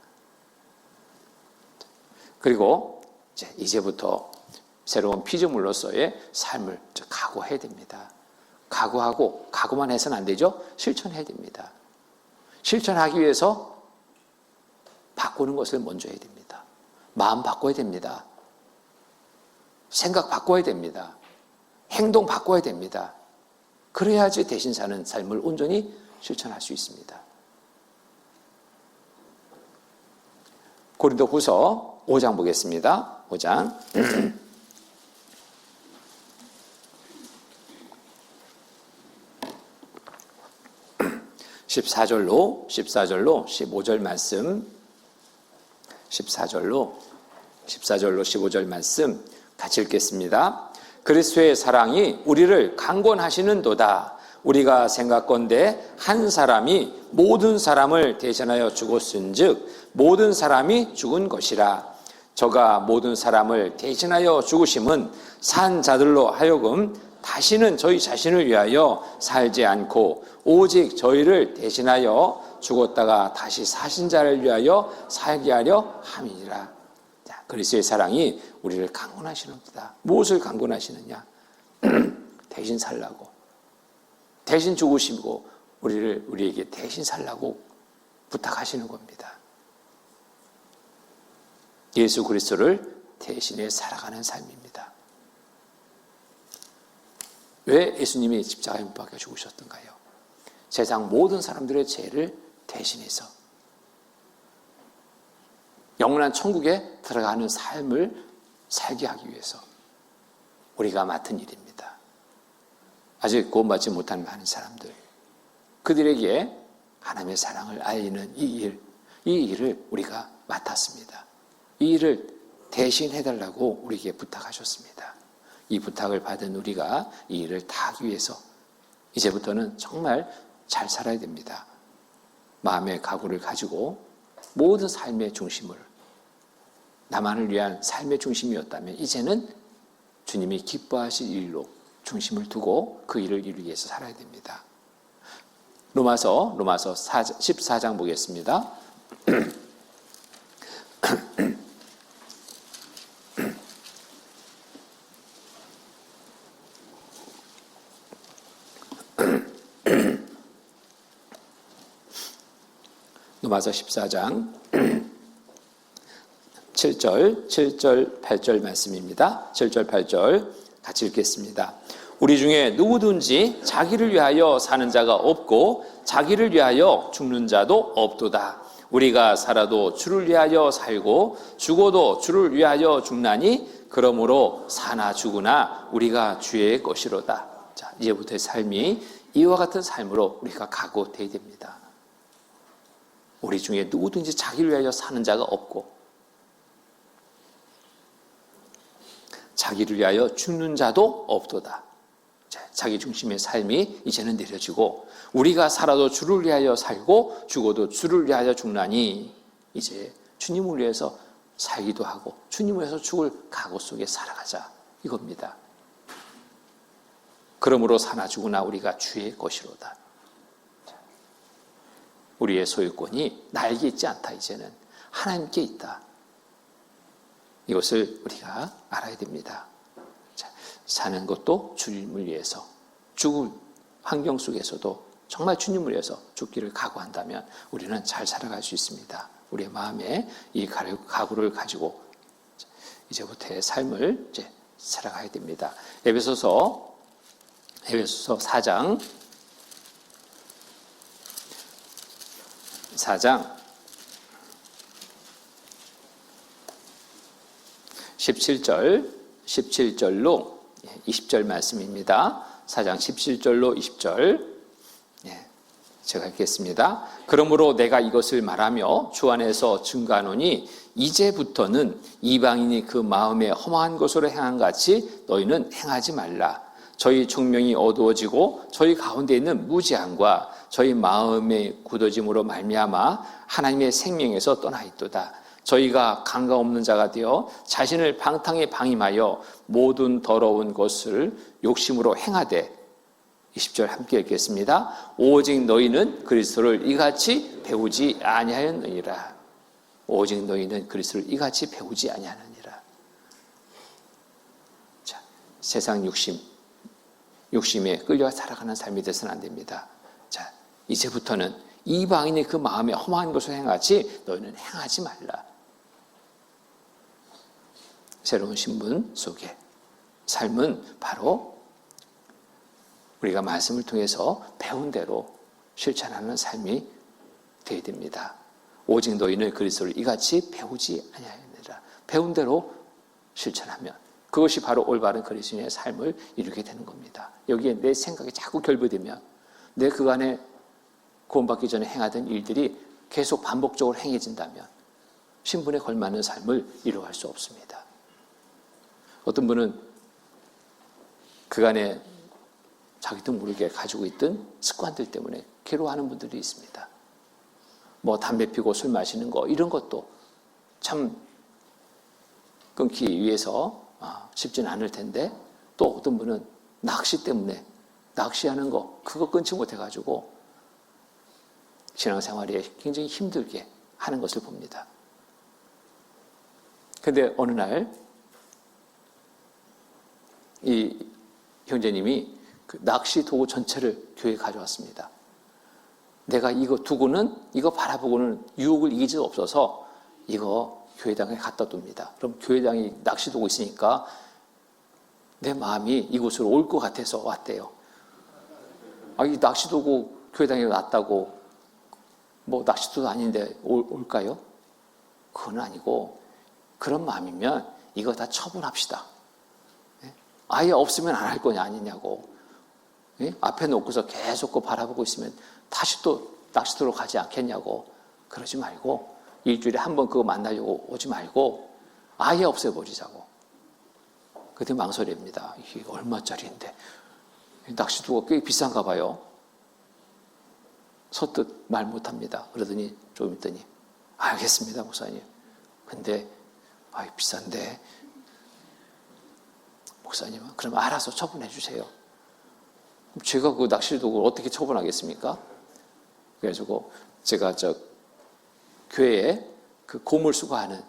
그리고 이제부터 새로운 피조물로서의 삶을 각오해야 됩니다. 각오만 해서는 안 되죠. 실천해야 됩니다. 실천하기 위해서 바꾸는 것을 먼저 해야 됩니다. 마음 바꿔야 됩니다. 생각 바꿔야 됩니다. 행동 바꿔야 됩니다. 그래야지 대신 사는 삶을 온전히 실천할 수 있습니다. 고린도후서 5장 보겠습니다. 5장 14절로 15절 말씀 14절로 15절 말씀 같이 읽겠습니다. 그리스도의 사랑이 우리를 강권하시는도다. 우리가 생각건대 한 사람이 모든 사람을 대신하여 죽었은즉 모든 사람이 죽은 것이라. 저가 모든 사람을 대신하여 죽으심은 산 자들로 하여금 다시는 저희 자신을 위하여 살지 않고 오직 저희를 대신하여 죽었다가 다시 사신 자를 위하여 살게 하려 함이니라. 자, 그리스도의 사랑이 우리를 강권하시는다. 무엇을 강권하시느냐? 대신 살라고, 대신 죽으시고 우리에게 대신 살라고 부탁하시는 겁니다. 예수 그리스도를 대신해 살아가는 삶입니다. 왜 예수님이 십자가에 못 박혀 죽으셨던가요? 세상 모든 사람들의 죄를 대신해서 영원한 천국에 들어가는 삶을 살게 하기 위해서 우리가 맡은 일입니다. 아직 구원받지 못한 많은 사람들, 그들에게 하나님의 사랑을 알리는 이 일을 우리가 맡았습니다. 이 일을 대신해달라고 우리에게 부탁하셨습니다. 이 부탁을 받은 우리가 이 일을 다 하기 위해서 이제부터는 정말 잘 살아야 됩니다. 마음의 각오를 가지고 모든 삶의 중심을, 나만을 위한 삶의 중심이었다면 이제는 주님이 기뻐하실 일로 중심을 두고 그 일을 이루기 위해서 살아야 됩니다. 로마서 14장 보겠습니다. 로마서 14장 7절, 8절 말씀입니다. 7절, 8절 같이 읽겠습니다. 우리 중에 누구든지 자기를 위하여 사는 자가 없고 자기를 위하여 죽는 자도 없도다. 우리가 살아도 주를 위하여 살고 죽어도 주를 위하여 죽나니 그러므로 사나 죽으나 우리가 주의 것이로다. 자, 이제부터의 삶이 이와 같은 삶으로 우리가 각오되어야 됩니다. 우리 중에 누구든지 자기를 위하여 사는 자가 없고 자기를 위하여 죽는 자도 없도다. 자기 중심의 삶이 이제는 내려지고 우리가 살아도 주를 위하여 살고 죽어도 주를 위하여 죽나니 이제 주님을 위해서 살기도 하고 주님을 위해서 죽을 각오 속에 살아가자 이겁니다. 그러므로 사나 죽으나 우리가 주의 것이로다. 우리의 소유권이 나에게 있지 않다. 이제는 하나님께 있다. 이것을 우리가 알아야 됩니다. 자, 사는 것도 주님을 위해서, 죽을 환경 속에서도 정말 주님을 위해서 죽기를 각오한다면 우리는 잘 살아갈 수 있습니다. 우리의 마음에 이 각오를 가지고 이제부터의 삶을 이제 살아가야 됩니다. 에베소서 4장 17절로 20절 말씀입니다. 4장 17절로 20절 제가 읽겠습니다. 그러므로 내가 이것을 말하며 주 안에서 증거하노니 이제부터는 이방인이 그 마음에 험한 것으로 행한 같이 너희는 행하지 말라. 저희 총명이 어두워지고 저희 가운데 있는 무지함과 저희 마음의 굳어짐으로 말미암아 하나님의 생명에서 떠나 있도다. 저희가 강가 없는 자가 되어 자신을 방탕에 방임하여 모든 더러운 것을 욕심으로 행하되 20절 함께 읽겠습니다. 오직 너희는 그리스도를 이같이 배우지 아니하였느니라. 오직 너희는 그리스도를 이같이 배우지 아니하느니라. 자, 세상 욕심에 끌려 살아가는 삶이 되서는 안 됩니다. 자, 이제부터는 이방인이 그 마음에 험한 것을 행하지 너희는 행하지 말라. 새로운 신분 속에 삶은 바로 우리가 말씀을 통해서 배운 대로 실천하는 삶이 되어야 됩니다. 오직 너희는 그리스도를 이같이 배우지 아니하느니라. 배운 대로 실천하면 그것이 바로 올바른 그리스도인의 삶을 이루게 되는 겁니다. 여기에 내 생각이 자꾸 결부되면 내 그간에 구원받기 전에 행하던 일들이 계속 반복적으로 행해진다면 신분에 걸맞는 삶을 이루어갈 수 없습니다. 어떤 분은 그간에 자기도 모르게 가지고 있던 습관들 때문에 괴로워하는 분들이 있습니다. 뭐 담배 피고 술 마시는 거 이런 것도 참 끊기 위해서 쉽지는 않을 텐데 또 어떤 분은 낚시 때문에 낚시하는 거 그거 끊지 못해가지고 신앙생활에 굉장히 힘들게 하는 것을 봅니다. 근데 어느 날 이 형제님이 그 낚시 도구 전체를 교회에 가져왔습니다. 내가 이거 두고는 이거 바라보고는 유혹을 이길 수 없어서 이거 교회당에 갖다 둡니다. 그럼 교회당이 낚시 도구 있으니까 내 마음이 이곳으로 올 것 같아서 왔대요. 이 낚시 도구 교회당에 놨다고 뭐 낚시도도 아닌데 올까요? 그건 아니고 그런 마음이면 이거 다 처분합시다. 아예 없으면 안 할 거냐 아니냐고. 앞에 놓고서 계속 그 바라보고 있으면 다시 또 낚시터로 가지 않겠냐고. 그러지 말고 일주일에 한 번 그거 만나려고 오지 말고 아예 없애버리자고. 그때 망설입니다. 이게 얼마짜리인데. 낚시도가 꽤 비싼가 봐요. 서뜻 말 못합니다. 그러더니 조금 있더니 알겠습니다 목사님. 근데 비싼데 목사님은 그럼 알아서 처분해 주세요. 제가 그 낚시도구를 어떻게 처분하겠습니까? 그래가지고 제가 교회에 그 고물 수거하는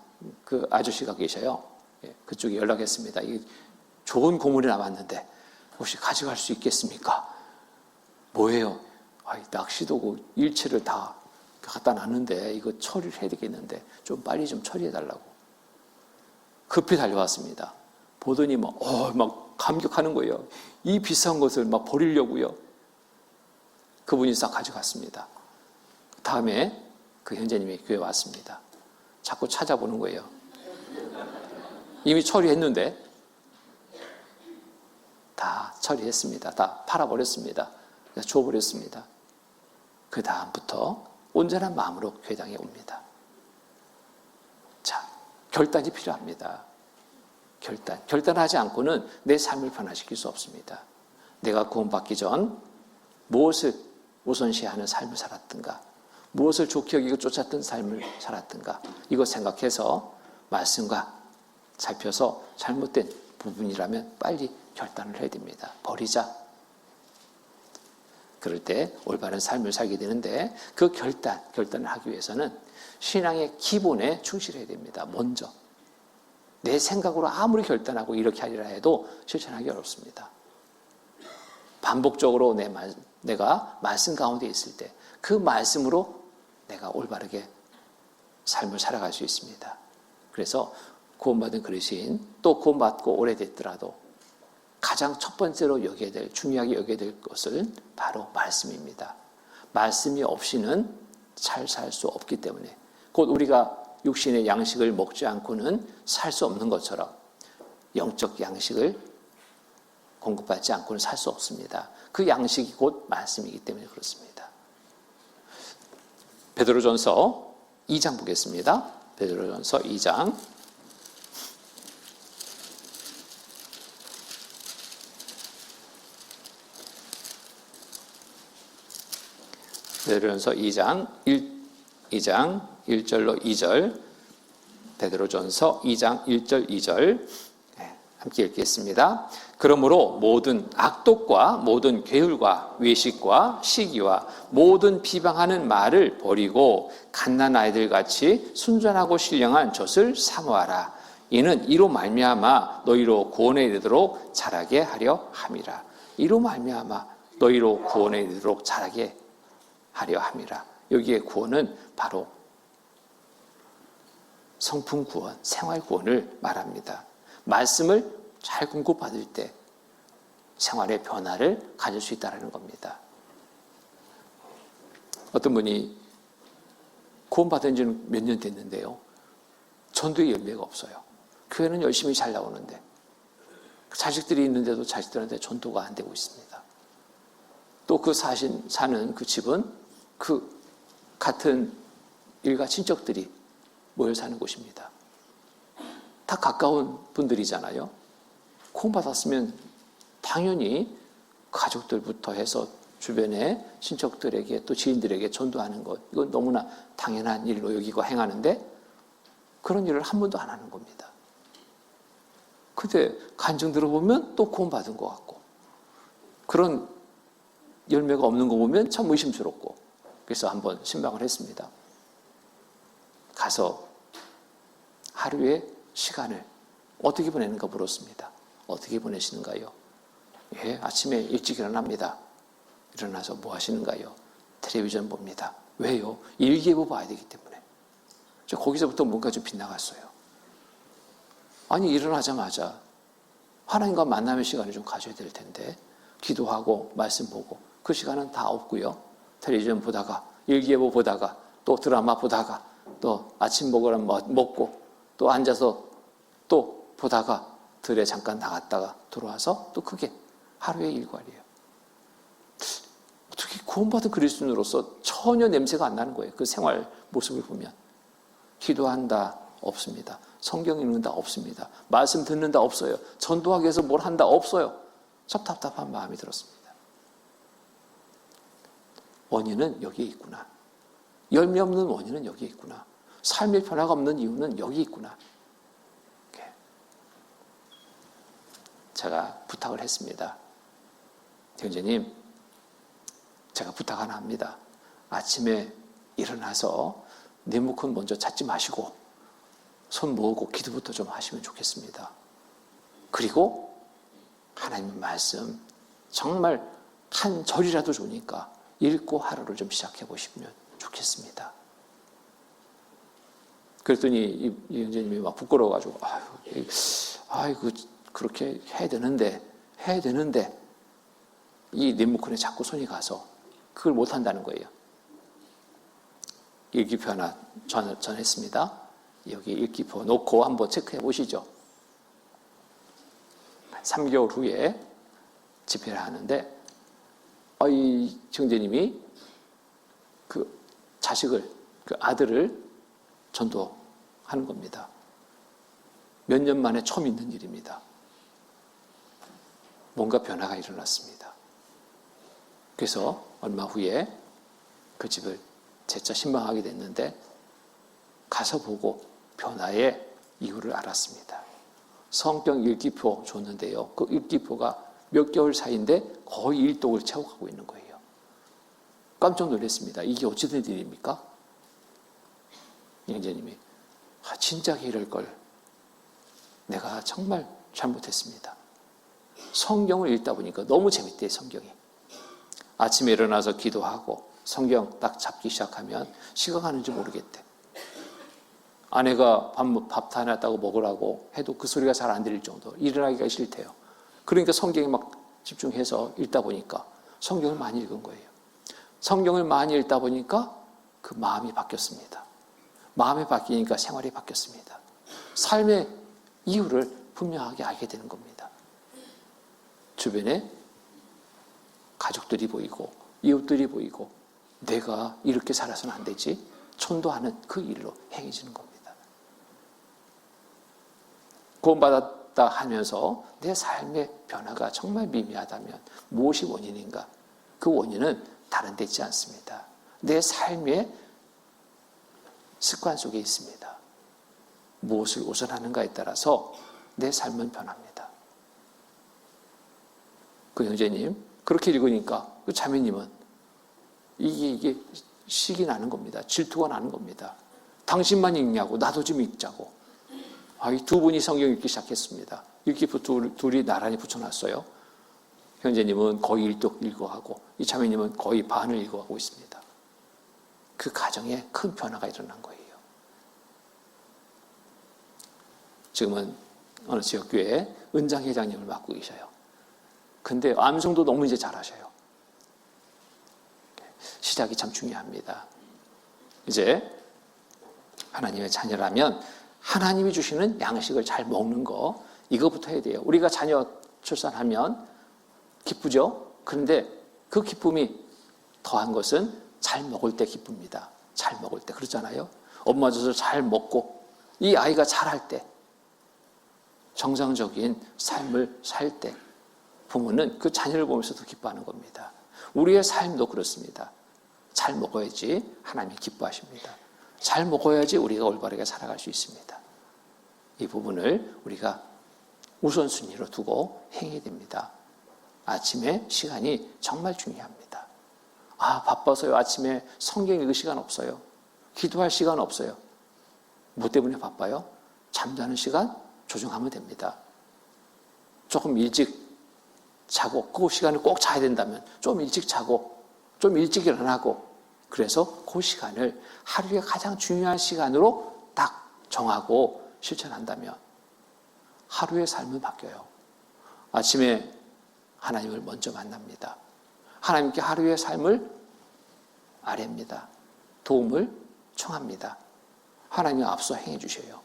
그 아저씨가 계셔요. 그쪽에 연락했습니다. 이 좋은 고물이 남았는데 혹시 가져갈 수 있겠습니까? 뭐예요? 낚시도구 일체를 다 갖다 놨는데 이거 처리를 해야 되겠는데 좀 빨리 좀 처리해 달라고. 급히 달려왔습니다. 보더니 막 감격하는 거예요. 이 비싼 것을 막 버리려고요. 그분이 싹 가져갔습니다. 다음에 그 형제님이 교회에 왔습니다. 자꾸 찾아보는 거예요. 이미 처리했는데 다 처리했습니다. 다 팔아버렸습니다. 줘버렸습니다. 그 다음부터 온전한 마음으로 교회당에 옵니다. 자, 결단이 필요합니다. 결단하지 않고는 내 삶을 변화시킬 수 없습니다. 내가 구원받기 전 무엇을 우선시하는 삶을 살았든가, 무엇을 좋게 여기고 쫓았던 삶을 살았든가, 이거 생각해서 말씀과 살펴서 잘못된 부분이라면 빨리 결단을 해야 됩니다. 버리자. 그럴 때 올바른 삶을 살게 되는데 그 결단을 하기 위해서는 신앙의 기본에 충실해야 됩니다. 먼저. 내 생각으로 아무리 결단하고 이렇게 하리라 해도 실천하기 어렵습니다. 반복적으로 내가 말씀 가운데 있을 때 그 말씀으로 내가 올바르게 삶을 살아갈 수 있습니다. 그래서 구원받은 그리스도인 또 구원받고 오래됐더라도 가장 첫 번째로 중요하게 여겨야 될 것은 바로 말씀입니다. 말씀이 없이는 잘 살 수 없기 때문에 곧 우리가 육신의 양식을 먹지 않고는 살 수 없는 것처럼 영적 양식을 공급받지 않고는 살 수 없습니다. 그 양식이 곧 말씀이기 때문에 그렇습니다. 베드로전서 2장 보겠습니다. 베드로전서 2장 베드로전서 2장 1절로 2절 베드로전서 2장 1절 2절 함께 읽겠습니다. 그러므로 모든 악독과 모든 게을과 외식과 시기와 모든 비방하는 말을 버리고 갓난 아이들같이 순전하고 신령한 젖을 사모하라. 이는 이로 말미암아 너희로 구원에 이르도록 자라게 하려 함이라. 이로 말미암아 너희로 구원에 이르도록 자라게 하려 함이라. 여기에 구원은 바로 성품 구원, 생활 구원을 말합니다. 말씀을 잘 공급받을 때 생활의 변화를 가질 수 있다는 겁니다. 어떤 분이 구원받은 지는 몇 년 됐는데요. 전도의 열매가 없어요. 교회는 열심히 잘 나오는데 자식들이 있는데도 자식들한테 전도가 안 되고 있습니다. 또 그 사는 그 집은 그 같은 일가 친척들이 모여 사는 곳입니다. 다 가까운 분들이잖아요. 구원받았으면 당연히 가족들부터 해서 주변의 친척들에게 또 지인들에게 전도하는 것, 이건 너무나 당연한 일로 여기고 행하는데 그런 일을 한 번도 안 하는 겁니다. 근데 간증 들어보면 또 구원받은 것 같고 그런 열매가 없는 거 보면 참 의심스럽고, 그래서 한번 신방을 했습니다. 가서 하루의 시간을 어떻게 보내는가 물었습니다. 어떻게 보내시는가요? 예, 아침에 일찍 일어납니다. 일어나서 뭐 하시는가요? 텔레비전 봅니다. 왜요? 일기예보 봐야 되기 때문에. 거기서부터 뭔가 좀 빗나갔어요. 아니, 일어나자마자 하나님과 만남의 시간을 좀 가져야 될 텐데, 기도하고 말씀 보고 그 시간은 다 없고요. 텔레비전 보다가, 일기예보 보다가, 또 드라마 보다가, 또 아침 먹고 또 앉아서 또 보다가 들에 잠깐 나갔다가 들어와서 또 그게 하루의 일과이에요. 어떻게 구원받은 그리스도인으로서 전혀 냄새가 안 나는 거예요. 그 생활 모습을 보면. 기도한다 없습니다. 성경 읽는다 없습니다. 말씀 듣는다 없어요. 전도하기 위해서 뭘 한다 없어요. 참 답답한 마음이 들었습니다. 원인은 여기에 있구나. 열매 없는 원인은 여기에 있구나. 삶의 변화가 없는 이유는 여기 있구나. 제가 부탁을 했습니다. 형제님, 제가 부탁 하나 합니다. 아침에 일어나서 네모컨 먼저 찾지 마시고 손 모으고 기도부터 좀 하시면 좋겠습니다. 그리고 하나님의 말씀 정말 한 절이라도 좋으니까 읽고 하루를 좀 시작해 보시면 좋겠습니다. 그랬더니 이 형제님이 막 부끄러워가지고 아이고 그렇게 해야 되는데 이 네모컨에 자꾸 손이 가서 그걸 못한다는 거예요. 일기표 하나 전했습니다. 여기 일기표 놓고 한번 체크해 보시죠. 3개월 후에 집회를 하는데 이 형제님이 그 자식을, 그 아들을 전도하는 겁니다. 몇 년 만에 처음 있는 일입니다. 뭔가 변화가 일어났습니다. 그래서 얼마 후에 그 집을 재차 신방하게 됐는데 가서 보고 변화의 이유를 알았습니다. 성경 일기표 줬는데요. 그 일기표가 몇 개월 사이인데 거의 일독을 채워가고 있는 거예요. 깜짝 놀랐습니다. 이게 어찌 된 일입니까? 형제님이 진작에 이럴 걸 내가 정말 잘못했습니다. 성경을 읽다 보니까 너무 재밌대요. 성경이. 아침에 일어나서 기도하고 성경 딱 잡기 시작하면 시간 가는지 모르겠대. 아내가 밥 다 해놨다고 먹으라고 해도 그 소리가 잘 안 들릴 정도. 일어나기가 싫대요. 그러니까 성경에 막 집중해서 읽다 보니까 성경을 많이 읽은 거예요. 성경을 많이 읽다 보니까 그 마음이 바뀌었습니다. 마음이 바뀌니까 생활이 바뀌었습니다. 삶의 이유를 분명하게 알게 되는 겁니다. 주변에 가족들이 보이고 이웃들이 보이고 내가 이렇게 살아서는 안 되지 전도하는 그 일로 행해지는 겁니다. 구원받았다 하면서 내 삶의 변화가 정말 미미하다면 무엇이 원인인가? 그 원인은 다른 데 있지 않습니다. 내 삶의 습관 속에 있습니다. 무엇을 우선하는가에 따라서 내 삶은 변합니다. 그 형제님 그렇게 읽으니까 그 자매님은 이게 식이 나는 겁니다. 질투가 나는 겁니다. 당신만 읽냐고 나도 좀 읽자고. 이 두 분이 성경 읽기 시작했습니다. 읽기표 둘이 나란히 붙여놨어요. 형제님은 거의 일독 읽어하고 이 자매님은 거의 반을 읽어하고 있습니다. 그 가정에 큰 변화가 일어난 거예요. 지금은 어느 지역교회 은장회장님을 맡고 계셔요. 근데 암송도 너무 이제 잘하셔요. 시작이 참 중요합니다. 이제 하나님의 자녀라면 하나님이 주시는 양식을 잘 먹는 거 이거부터 해야 돼요. 우리가 자녀 출산하면 기쁘죠? 그런데 그 기쁨이 더한 것은 잘 먹을 때 기쁩니다. 잘 먹을 때 그렇잖아요. 엄마 젖을 잘 먹고 이 아이가 자랄 때 정상적인 삶을 살 때 부모는 그 자녀를 보면서도 기뻐하는 겁니다. 우리의 삶도 그렇습니다. 잘 먹어야지 하나님이 기뻐하십니다. 잘 먹어야지 우리가 올바르게 살아갈 수 있습니다. 이 부분을 우리가 우선순위로 두고 행해야 됩니다. 아침에 시간이 정말 중요합니다. 바빠서요. 아침에 성경 읽을 시간 없어요. 기도할 시간 없어요. 뭐 때문에 바빠요? 잠자는 시간 조정하면 됩니다. 조금 일찍 자고 그 시간을 꼭 자야 된다면 좀 일찍 자고 좀 일찍 일어나고 그래서 그 시간을 하루의 가장 중요한 시간으로 딱 정하고 실천한다면 하루의 삶은 바뀌어요. 아침에 하나님을 먼저 만납니다. 하나님께 하루의 삶을 아뢰입니다. 도움을 청합니다. 하나님 앞서 행해 주셔요.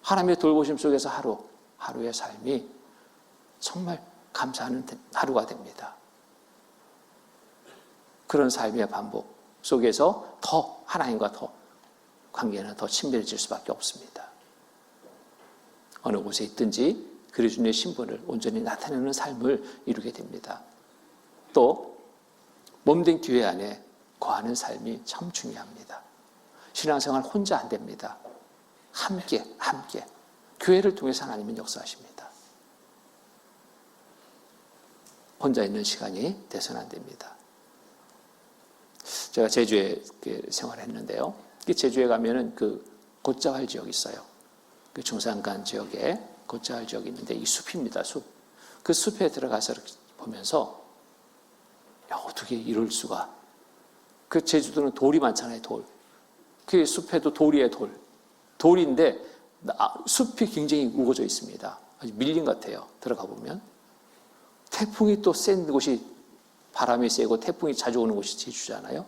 하나님의 돌보심 속에서 하루의 삶이 정말 감사하는 하루가 됩니다. 그런 삶의 반복 속에서 더 하나님과 더 관계는 더 친밀해질 수밖에 없습니다. 어느 곳에 있든지 그리스도의 신분을 온전히 나타내는 삶을 이루게 됩니다. 또 몸된 교회 안에 거하는 삶이 참 중요합니다. 신앙생활 혼자 안 됩니다. 함께 교회를 통해서 하나님은 역사하십니다. 혼자 있는 시간이 돼서는 안 됩니다. 제가 제주에 생활했는데요. 제주에 가면은 그 곶자왈 지역이 있어요. 그 중산간 지역에 곶자왈 지역이 있는데 이 숲입니다. 숲. 그 숲에 들어가서 이렇게 보면서 어떻게 이럴 수가. 그 제주도는 돌이 많잖아요. 돌. 그 숲에도 돌이에요. 돌인데 숲이 굉장히 우거져 있습니다. 아주 밀림 같아요. 들어가 보면. 태풍이 또 센 곳이 바람이 세고 태풍이 자주 오는 곳이 제주잖아요.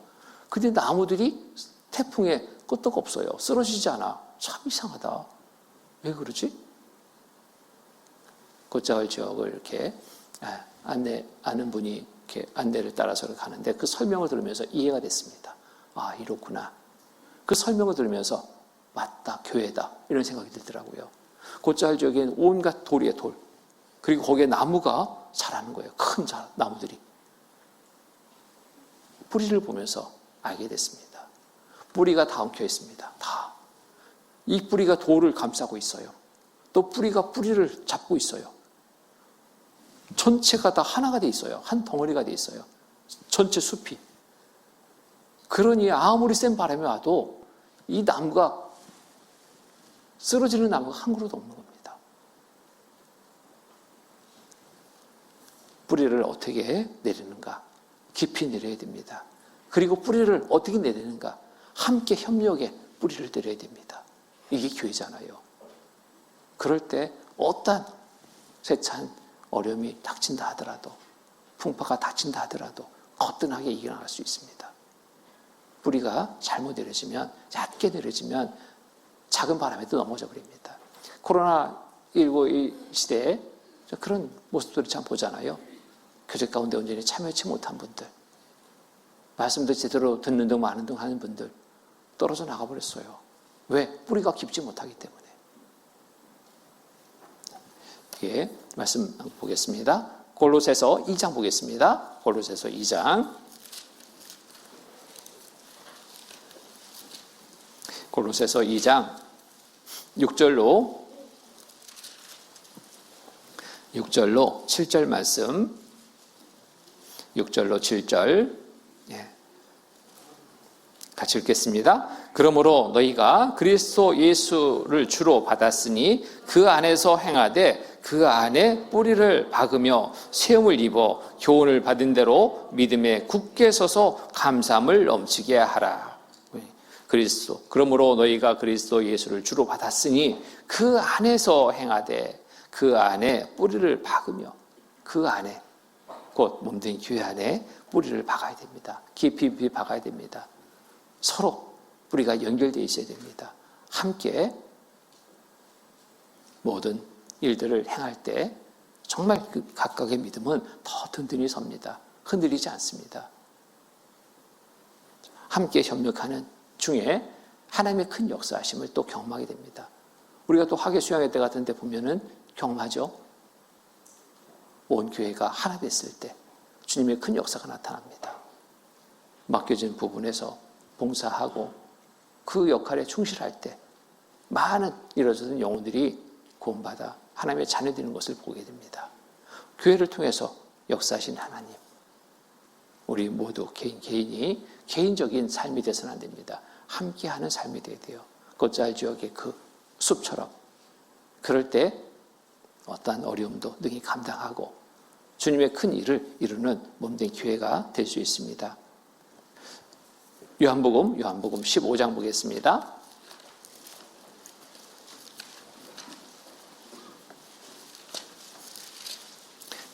근데 나무들이 태풍에 끄떡 없어요. 쓰러지지 않아. 참 이상하다. 왜 그러지? 곶자왈 지역을 이렇게 아는 분이 이렇게 안내를 따라서 가는데 그 설명을 들으면서 이해가 됐습니다. 이렇구나. 그 설명을 들으면서 맞다, 교회다 이런 생각이 들더라고요. 곶자왈 지역에는 온갖 돌이에요. 돌. 그리고 거기에 나무가 자라는 거예요. 큰 나무들이. 뿌리를 보면서 알게 됐습니다. 뿌리가 다 엉켜 있습니다. 다. 이 뿌리가 돌을 감싸고 있어요. 또 뿌리가 뿌리를 잡고 있어요. 전체가 다 하나가 돼 있어요. 한 덩어리가 돼 있어요. 전체 숲이. 그러니 아무리 센 바람이 와도 이 나무가 쓰러지는 나무가 한 그루도 없는 겁니다. 뿌리를 어떻게 내리는가? 깊이 내려야 됩니다. 그리고 뿌리를 어떻게 내리는가? 함께 협력에 뿌리를 내려야 됩니다. 이게 교회잖아요. 그럴 때 어떤 세찬 어려움이 닥친다 하더라도 풍파가 닥친다 하더라도 거뜬하게 이겨나갈 수 있습니다. 뿌리가 잘못 내려지면 얕게 내려지면 작은 바람에도 넘어져 버립니다. 코로나19 이 시대에 그런 모습들을 참 보잖아요. 교제 가운데 온전히 참여치 못한 분들, 말씀도 제대로 듣는 등 많은 등 하는 분들 떨어져 나가버렸어요. 왜? 뿌리가 깊지 못하기 때문에. 예, 말씀 보겠습니다. 골로새서 2장 보겠습니다. 골로새서 2장. 골로새서 2장 6절로 7절 말씀. 6절로 7절. 예. 같이 읽겠습니다. 그러므로 너희가 그리스도 예수를 주로 받았으니 그 안에서 행하되 그 안에 뿌리를 박으며 세움을 입어 교훈을 받은 대로 믿음에 굳게 서서 감사함을 넘치게 하라. 그러므로 너희가 그리스도 예수를 주로 받았으니 그 안에서 행하되 그 안에 뿌리를 박으며 그 안에 곧 몸된 교회 안에 뿌리를 박아야 됩니다. 깊이 박아야 됩니다. 서로 뿌리가 연결되어 있어야 됩니다. 함께 모든 일들을 행할 때 정말 그 각각의 믿음은 더 든든히 섭니다. 흔들리지 않습니다. 함께 협력하는 중에 하나님의 큰 역사하심을 또 경험하게 됩니다. 우리가 또 학예 수양회 때 같은 데 보면은 경험하죠. 온 교회가 하나 됐을 때 주님의 큰 역사가 나타납니다. 맡겨진 부분에서 봉사하고 그 역할에 충실할 때 많은 잃어졌던 영혼들이 구원받아 하나님의 자녀 되는 것을 보게 됩니다. 교회를 통해서 역사하신 하나님. 우리 모두 개인이 개인적인 삶이 돼서는 안 됩니다. 함께하는 삶이 돼야 돼요. 곶자알 지역의 그 숲처럼. 그럴 때 어떠한 어려움도 능히 감당하고 주님의 큰 일을 이루는 몸된 교회가 될 수 있습니다. 요한복음 15장 보겠습니다.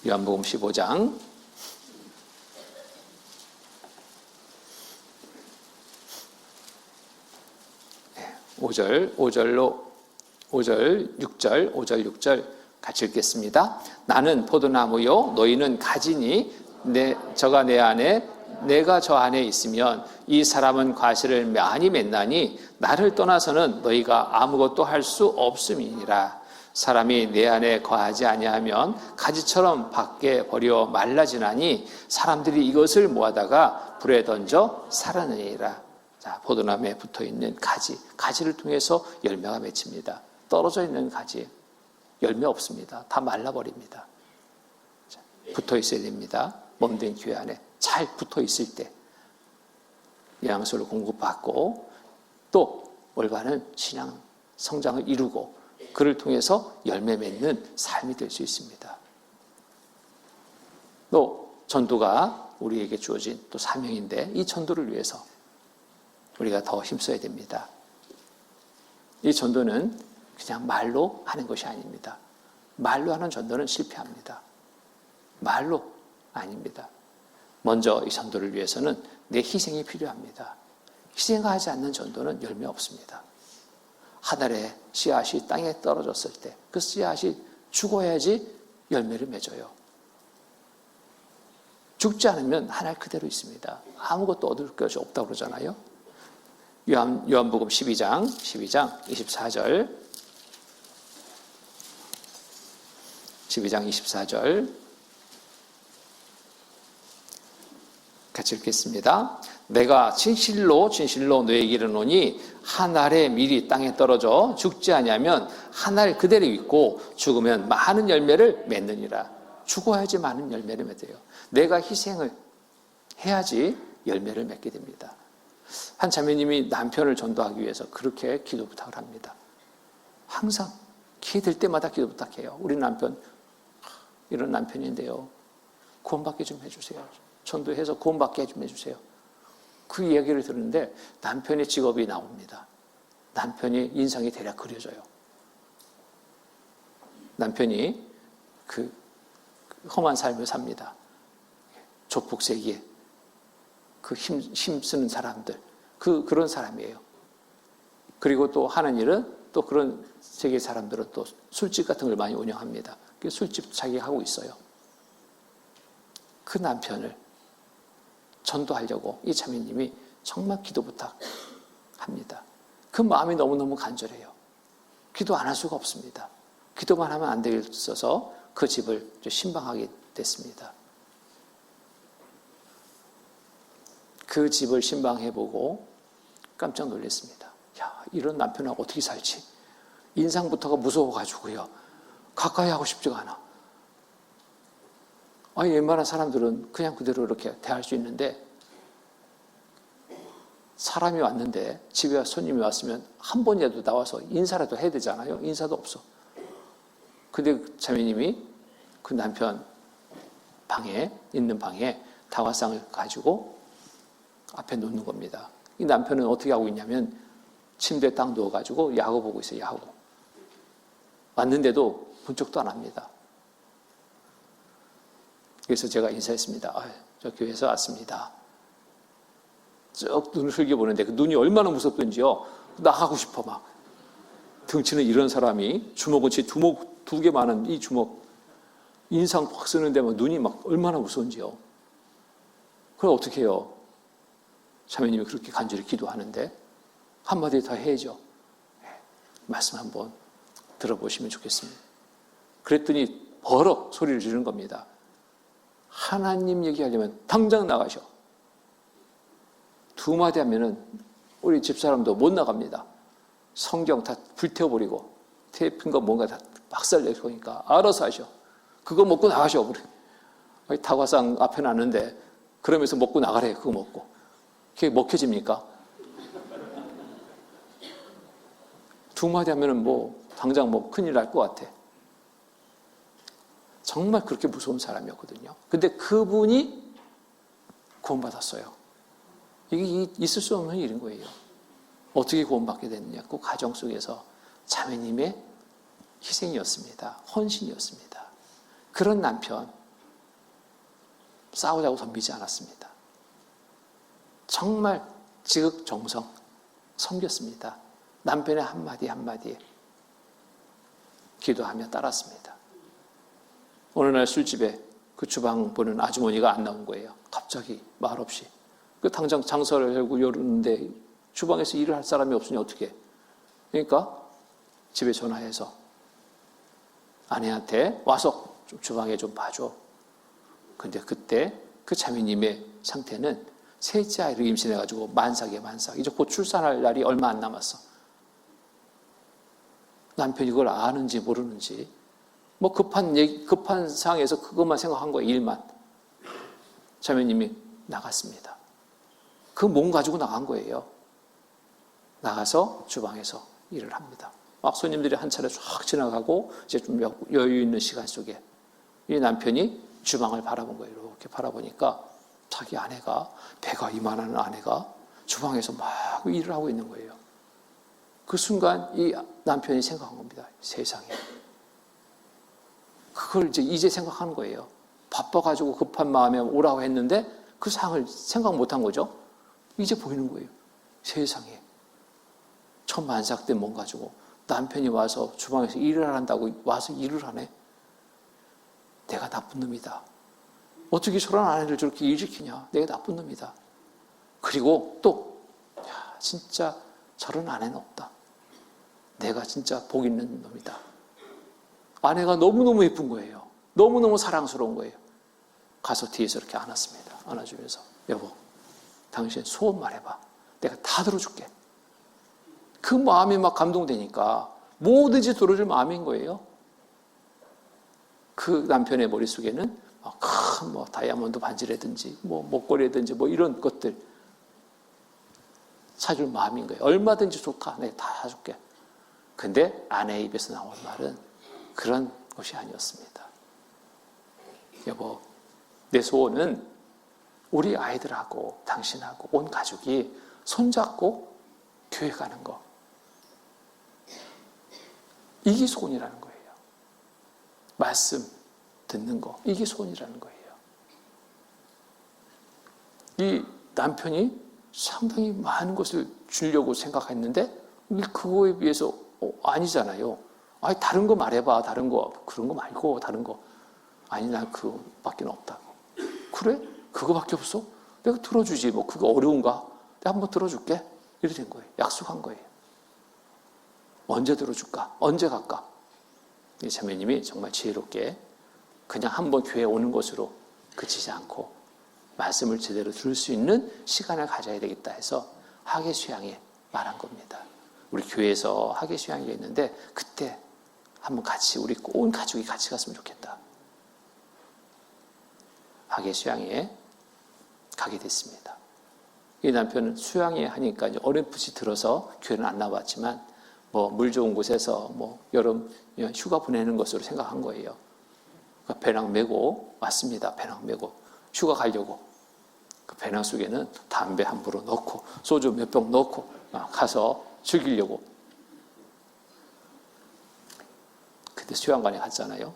요한복음 15장 5절, 6절 같이 읽겠습니다. 나는 포도나무요 너희는 가지니 저가 내 안에 내가 저 안에 있으면 이 사람은 과실을 많이 맺나니 나를 떠나서는 너희가 아무것도 할 수 없음이니라. 사람이 내 안에 거하지 아니하면 가지처럼 밖에 버려 말라지나니 사람들이 이것을 모아다가 불에 던져 살아내리라. 자, 포도나무에 붙어있는 가지를 통해서 열매가 맺힙니다. 떨어져 있는 가지 열매 없습니다. 다 말라버립니다. 자, 붙어 있어야 됩니다. 몸된 교회 안에 잘 붙어 있을 때 영양소를 공급받고 또 올바른 신앙 성장을 이루고 그를 통해서 열매 맺는 삶이 될 수 있습니다. 또 전도가 우리에게 주어진 또 사명인데 이 전도를 위해서 우리가 더 힘써야 됩니다. 이 전도는 그냥 말로 하는 것이 아닙니다. 말로 하는 전도는 실패합니다. 말로 아닙니다. 먼저 이 전도를 위해서는 내 희생이 필요합니다. 희생하지 않는 전도는 열매 없습니다. 하늘의 씨앗이 땅에 떨어졌을 때 그 씨앗이 죽어야지 열매를 맺어요. 죽지 않으면 하늘 그대로 있습니다. 아무것도 얻을 것이 없다고 그러잖아요. 요한복음 12장 24절 12장 24절 같이 읽겠습니다. 내가 진실로 너에게 이르노니 한 알의 밀이 땅에 떨어져 죽지 아니하면 한 알 그대로 있고 죽으면 많은 열매를 맺느니라. 죽어야지 많은 열매를 맺어요. 내가 희생을 해야지 열매를 맺게 됩니다. 한 자매님이 남편을 전도하기 위해서 그렇게 기도 부탁을 합니다. 항상 기회 될 때마다 기도 부탁해요. 우리 남편 이런 남편인데요. 구원받게 좀 해주세요. 전도해서 구원받게 좀 해주세요. 그 이야기를 들었는데 남편의 직업이 나옵니다. 남편이 인상이 대략 그려져요. 남편이 그 험한 삶을 삽니다. 조폭세기에 그 힘쓰는 사람들, 그런 사람이에요. 그리고 또 하는 일은 또 그런 세계 사람들은 또 술집 같은 걸 많이 운영합니다. 그 술집 자기가 하고 있어요. 그 남편을 전도하려고 이 자매님이 정말 기도 부탁합니다. 그 마음이 너무너무 간절해요. 기도 안 할 수가 없습니다. 기도만 하면 안 되겠어서 그 집을 신방하게 됐습니다. 그 집을 신방해보고 깜짝 놀랐습니다. 야, 이런 남편하고 어떻게 살지? 인상부터가 무서워가지고요. 가까이 하고 싶지가 않아. 아니, 웬만한 사람들은 그냥 그대로 이렇게 대할 수 있는데 사람이 왔는데 집에 손님이 왔으면 한 번이라도 나와서 인사라도 해야 되잖아요. 인사도 없어. 근데 자매님이 그 남편 있는 방에 다과상을 가지고 앞에 놓는 겁니다. 이 남편은 어떻게 하고 있냐면 침대에 딱 누워가지고 야구 보고 있어요. 야구. 왔는데도 분쩍도 안 합니다. 그래서 제가 인사했습니다. 저 교회에서 왔습니다. 쭉 눈을 흘겨보는데 그 눈이 얼마나 무섭던지요. 나가고 싶어 막. 등치는 이런 사람이 주먹은 주먹 2개 많은 이 주먹 인상 확 쓰는데 막 눈이 막 얼마나 무서운지요. 그럼 어떻게 해요? 자매님이 그렇게 간절히 기도하는데 한마디 더 해야죠. 말씀 한번 들어보시면 좋겠습니다. 그랬더니 버럭 소리를 지르는 겁니다. 하나님 얘기하려면 당장 나가셔. 2마디 하면은 우리 집사람도 못 나갑니다. 성경 다 불태워버리고 테이프인가 뭔가 다 박살내고 그러니까 알아서 하셔. 그거 먹고 나가셔. 다과상 앞에 놨는데 그러면서 먹고 나가래. 그거 먹고. 그게 먹혀집니까? 두 마디 하면은 뭐 당장 뭐 큰일 날 것 같아. 정말 그렇게 무서운 사람이었거든요. 근데 그분이 구원받았어요. 이게 있을 수 없는 일인 거예요. 어떻게 구원받게 됐느냐? 그 가정 속에서 자매님의 희생이었습니다. 헌신이었습니다. 그런 남편 싸우자고 덤비지 않았습니다. 정말 지극정성 섬겼습니다. 남편의 한마디 한마디에 기도하며 따랐습니다. 어느 날 술집에 그 주방 보는 아주머니가 안 나온 거예요. 갑자기 말없이. 그 당장 장사를 하고 열었는데 주방에서 일을 할 사람이 없으니 어떻게 해? 그러니까 집에 전화해서 아내한테 와서 좀 주방에 좀 봐줘. 근데 그때 그 자매님의 상태는 셋째 아이를 임신해가지고 만삭이에요, 만삭. 이제 곧 출산할 날이 얼마 안 남았어. 남편이 그걸 아는지 모르는지 뭐 급한 상황에서 그것만 생각한 거예요. 일만. 자매님이 나갔습니다. 그 몸 가지고 나간 거예요. 나가서 주방에서 일을 합니다. 막 손님들이 한 차례 쫙 지나가고 이제 좀 여유 있는 시간 속에 이 남편이 주방을 바라본 거예요. 이렇게 바라보니까 자기 아내가, 배가 이만한 아내가 주방에서 막 일을 하고 있는 거예요. 그 순간 이 남편이 생각한 겁니다. 세상에. 그걸 이제 생각하는 거예요. 바빠가지고 급한 마음에 오라고 했는데 그 상황을 생각 못한 거죠. 이제 보이는 거예요. 세상에. 첫 만삭 때 몸 가지고 남편이 와서 주방에서 일을 한다고 와서 일을 하네. 내가 나쁜 놈이다. 어떻게 저런 아내를 저렇게 일시키냐. 내가 나쁜 놈이다. 그리고 또 진짜 저런 아내는 없다. 내가 진짜 복 있는 놈이다. 아내가 너무너무 예쁜 거예요. 너무너무 사랑스러운 거예요. 가서 뒤에서 이렇게 안았습니다. 안아주면서 여보, 당신 소원 말해봐. 내가 다 들어줄게. 그 마음이 막 감동되니까 뭐든지 들어줄 마음인 거예요. 그 남편의 머릿속에는 큰 뭐 다이아몬드 반지라든지 뭐 목걸이라든지 뭐 이런 것들 사줄 마음인 거예요. 얼마든지 좋다. 내가 다 사줄게. 근데 아내의 입에서 나온 말은 그런 것이 아니었습니다. 여보, 내 소원은 우리 아이들하고 당신하고 온 가족이 손잡고 교회 가는 거. 이게 소원이라는 거예요. 말씀 듣는 거. 이게 소원이라는 거예요. 이 남편이 상당히 많은 것을 주려고 생각했는데 그거에 비해서 아니잖아요. 아니, 다른 거 말해봐. 다른 거. 그런 거 말고 다른 거. 아니, 난 그거밖에 없다고. 그래? 그거밖에 없어? 내가 들어주지. 뭐 그거 어려운가? 내가 한번 들어줄게. 이렇게 된 거예요. 약속한 거예요. 언제 들어줄까? 언제 갈까? 이 자매님이 정말 지혜롭게 그냥 한번 교회에 오는 것으로 그치지 않고 말씀을 제대로 들을 수 있는 시간을 가져야 되겠다 해서 학예 수양에 말한 겁니다. 우리 교회에서 학예 수양이 있는데 그때 한번 같이 우리 온 가족이 같이 갔으면 좋겠다. 학예 수양에 가게 됐습니다. 이 남편은 수양회 하니까 이제 어렴풋이 들어서 교회는 안 나왔지만 뭐 물 좋은 곳에서 뭐 여름 휴가 보내는 것으로 생각한 거예요. 그러니까 배낭 메고 왔습니다. 배낭 메고 휴가 가려고. 그 배낭 속에는 담배 한 부로 넣고 소주 몇 병 넣고 가서 즐기려고. 그때 수양관에 갔잖아요.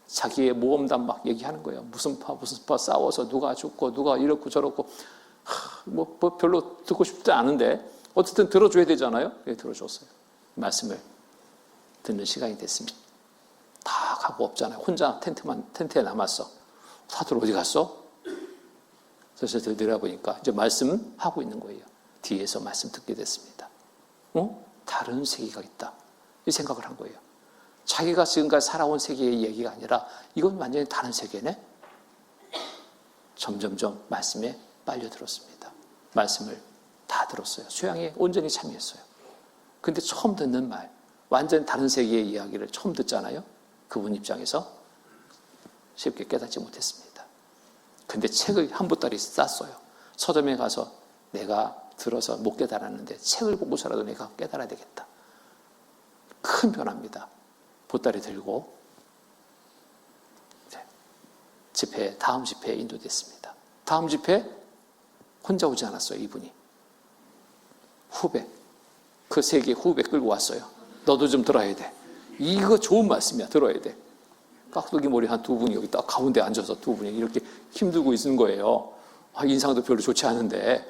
자기의 모험담 막 얘기하는 거예요. 무슨 파 싸워서 누가 죽고 누가 이렇고 저렇고 뭐 별로 듣고 싶지 않은데 어쨌든 들어줘야 되잖아요. 예, 들어줬어요. 말씀을 듣는 시간이 됐습니다. 다 가고 없잖아요. 혼자 텐트에 남았어. 다들 어디 갔어? 그래서 내려보니까 이제 말씀하고 있는 거예요. 뒤에서 말씀 듣게 됐습니다. 다른 세계가 있다. 이 생각을 한 거예요. 자기가 지금까지 살아온 세계의 얘기가 아니라 이건 완전히 다른 세계네. 점점점 말씀에 빨려들었습니다. 말씀을 다 들었어요. 수양에 온전히 참여했어요. 근데 처음 듣는 말, 완전히 다른 세계의 이야기를 처음 듣잖아요. 그분 입장에서 쉽게 깨닫지 못했습니다. 근데 책을 한 보따리 쌌어요. 서점에 가서 내가 들어서 못 깨달았는데 책을 보고서라도 내가 깨달아야 되겠다. 큰 변화입니다. 보따리 들고 다음 집회에 인도됐습니다. 다음 집회 혼자 오지 않았어요. 이분이 후배, 그 세계 후배 끌고 왔어요. 너도 좀 들어야 돼. 이거 좋은 말씀이야. 들어야 돼. 깍두기 머리 한 두 분이 여기 딱 가운데 앉아서 두 분이 이렇게 힘들고 있는 거예요. 인상도 별로 좋지 않은데.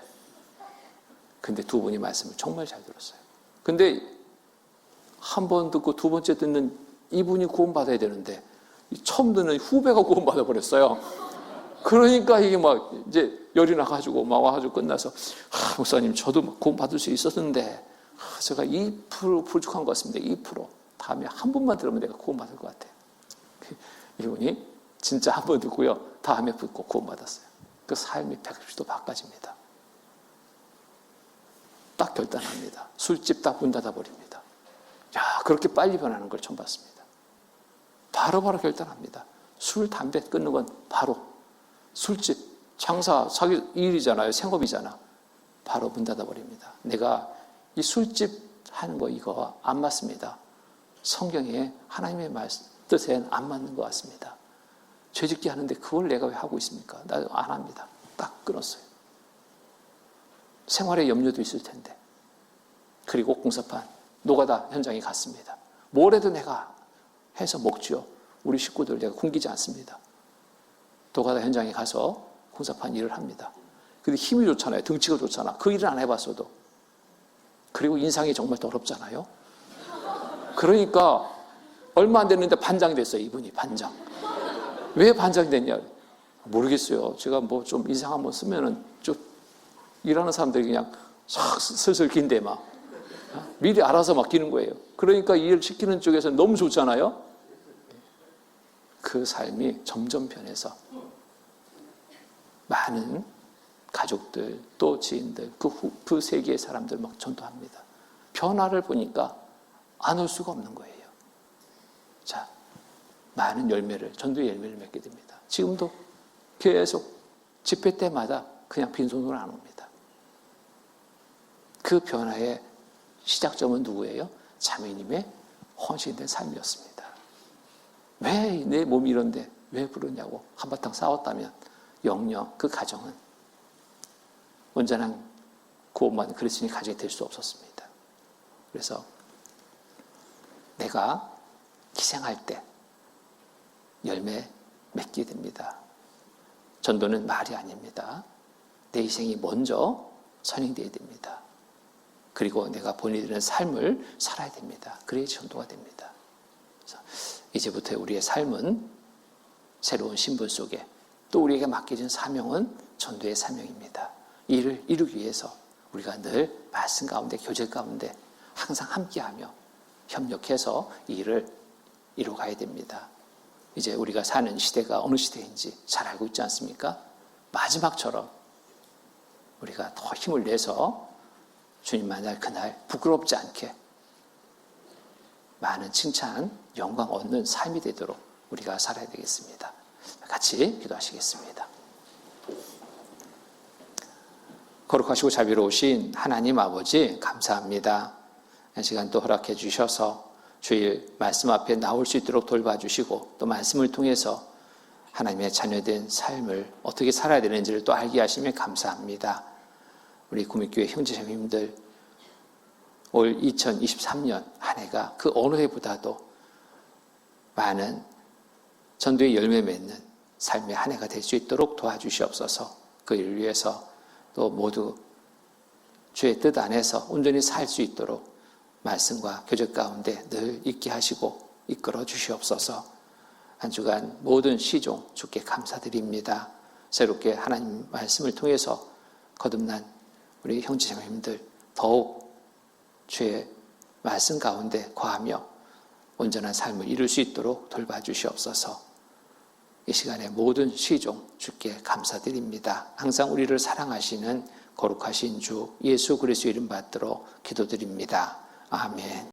근데 두 분이 말씀을 정말 잘 들었어요. 근데 한 번 듣고 두 번째 듣는 이분이 구원받아야 되는데 처음 듣는 후배가 구원받아 버렸어요. 그러니까 이게 막 이제 열이 나가지고 막 와가지고 끝나서 목사님 저도 막 구원받을 수 있었는데 제가 2% 부족한 것 같습니다. 2%. 다음에 한 번만 들으면 내가 구원받을 것 같아요. 이분이 진짜 한 번 듣고요. 다음에 듣고 구원받았어요. 그 삶이 180도 바꿔집니다. 딱 결단합니다. 술집 딱 문 닫아버립니다. 야, 그렇게 빨리 변하는 걸 처음 봤습니다. 바로바로 결단합니다. 술, 담배 끊는 건 바로. 술집, 장사, 자기 일이잖아요. 생업이잖아. 바로 문 닫아버립니다. 내가 이 술집 하는 거 이거 안 맞습니다. 성경에 하나님의 뜻에 안 맞는 것 같습니다. 죄짓기 하는데 그걸 내가 왜 하고 있습니까? 나 안 합니다. 딱 끊었어요. 생활에 염려도 있을 텐데. 그리고 공사판, 노가다 현장에 갔습니다. 뭘 해도 내가 해서 먹지요. 우리 식구들 내가 굶기지 않습니다. 노가다 현장에 가서 공사판 일을 합니다. 근데 힘이 좋잖아요. 등치가 좋잖아. 그 일을 안 해봤어도. 그리고 인상이 정말 더럽잖아요. 그러니까 얼마 안 됐는데 반장이 됐어요. 이분이 반장. 왜 반장이 됐냐? 모르겠어요. 제가 뭐 좀 인상 한번 쓰면은 좀 일하는 사람들이 그냥 싹 슬슬 긴데 막 미리 알아서 맡기는 거예요. 그러니까 일 시키는 쪽에서 너무 좋잖아요. 그 삶이 점점 변해서 많은 가족들 또 지인들 그 세계의 사람들 막 전도합니다. 변화를 보니까 안 올 수가 없는 거예요. 자, 많은 열매를 전도의 열매를 맺게 됩니다. 지금도 계속 집회 때마다 그냥 빈손으로 안 옵니다. 그 변화의 시작점은 누구예요? 자매님의 헌신된 삶이었습니다. 왜 내 몸이 이런데 왜 그러냐고 한바탕 싸웠다면 영영 그 가정은 온전한 구원받은 그리스도인의 가정이 될 수 없었습니다. 그래서 내가 기생할 때 열매 맺게 됩니다. 전도는 말이 아닙니다. 내 희생이 먼저 선행되어야 됩니다. 그리고 내가 본인들의 삶을 살아야 됩니다. 그래야 전도가 됩니다. 그래서 이제부터 우리의 삶은 새로운 신분 속에 또 우리에게 맡겨진 사명은 전도의 사명입니다. 이 일을 이루기 위해서 우리가 늘 말씀 가운데 교제 가운데 항상 함께하며 협력해서 이 일을 이루어가야 됩니다. 이제 우리가 사는 시대가 어느 시대인지 잘 알고 있지 않습니까? 마지막처럼 우리가 더 힘을 내서 주님 만날 그날 부끄럽지 않게 많은 칭찬, 영광 얻는 삶이 되도록 우리가 살아야 되겠습니다. 같이 기도하시겠습니다. 거룩하시고 자비로우신 하나님 아버지 감사합니다. 이 시간 또 허락해 주셔서 주일 말씀 앞에 나올 수 있도록 돌봐주시고 또 말씀을 통해서 하나님의 자녀된 삶을 어떻게 살아야 되는지를 또 알게 하시면 감사합니다. 우리 구미교회 형제자매님들 올 2023년 한 해가 그 어느 해보다도 많은 전도의 열매 맺는 삶의 한 해가 될 수 있도록 도와주시옵소서. 그 일을 위해서 또 모두 주의 뜻 안에서 온전히 살 수 있도록 말씀과 교제 가운데 늘 있게 하시고 이끌어 주시옵소서. 한 주간 모든 시종 주께 감사드립니다. 새롭게 하나님 말씀을 통해서 거듭난 우리 형제자매님들 더욱 주의 말씀 가운데 거하며 온전한 삶을 이룰 수 있도록 돌봐주시옵소서. 이 시간에 모든 시종 주께 감사드립니다. 항상 우리를 사랑하시는 거룩하신 주 예수 그리스도 이름 받들어 기도드립니다. 아멘.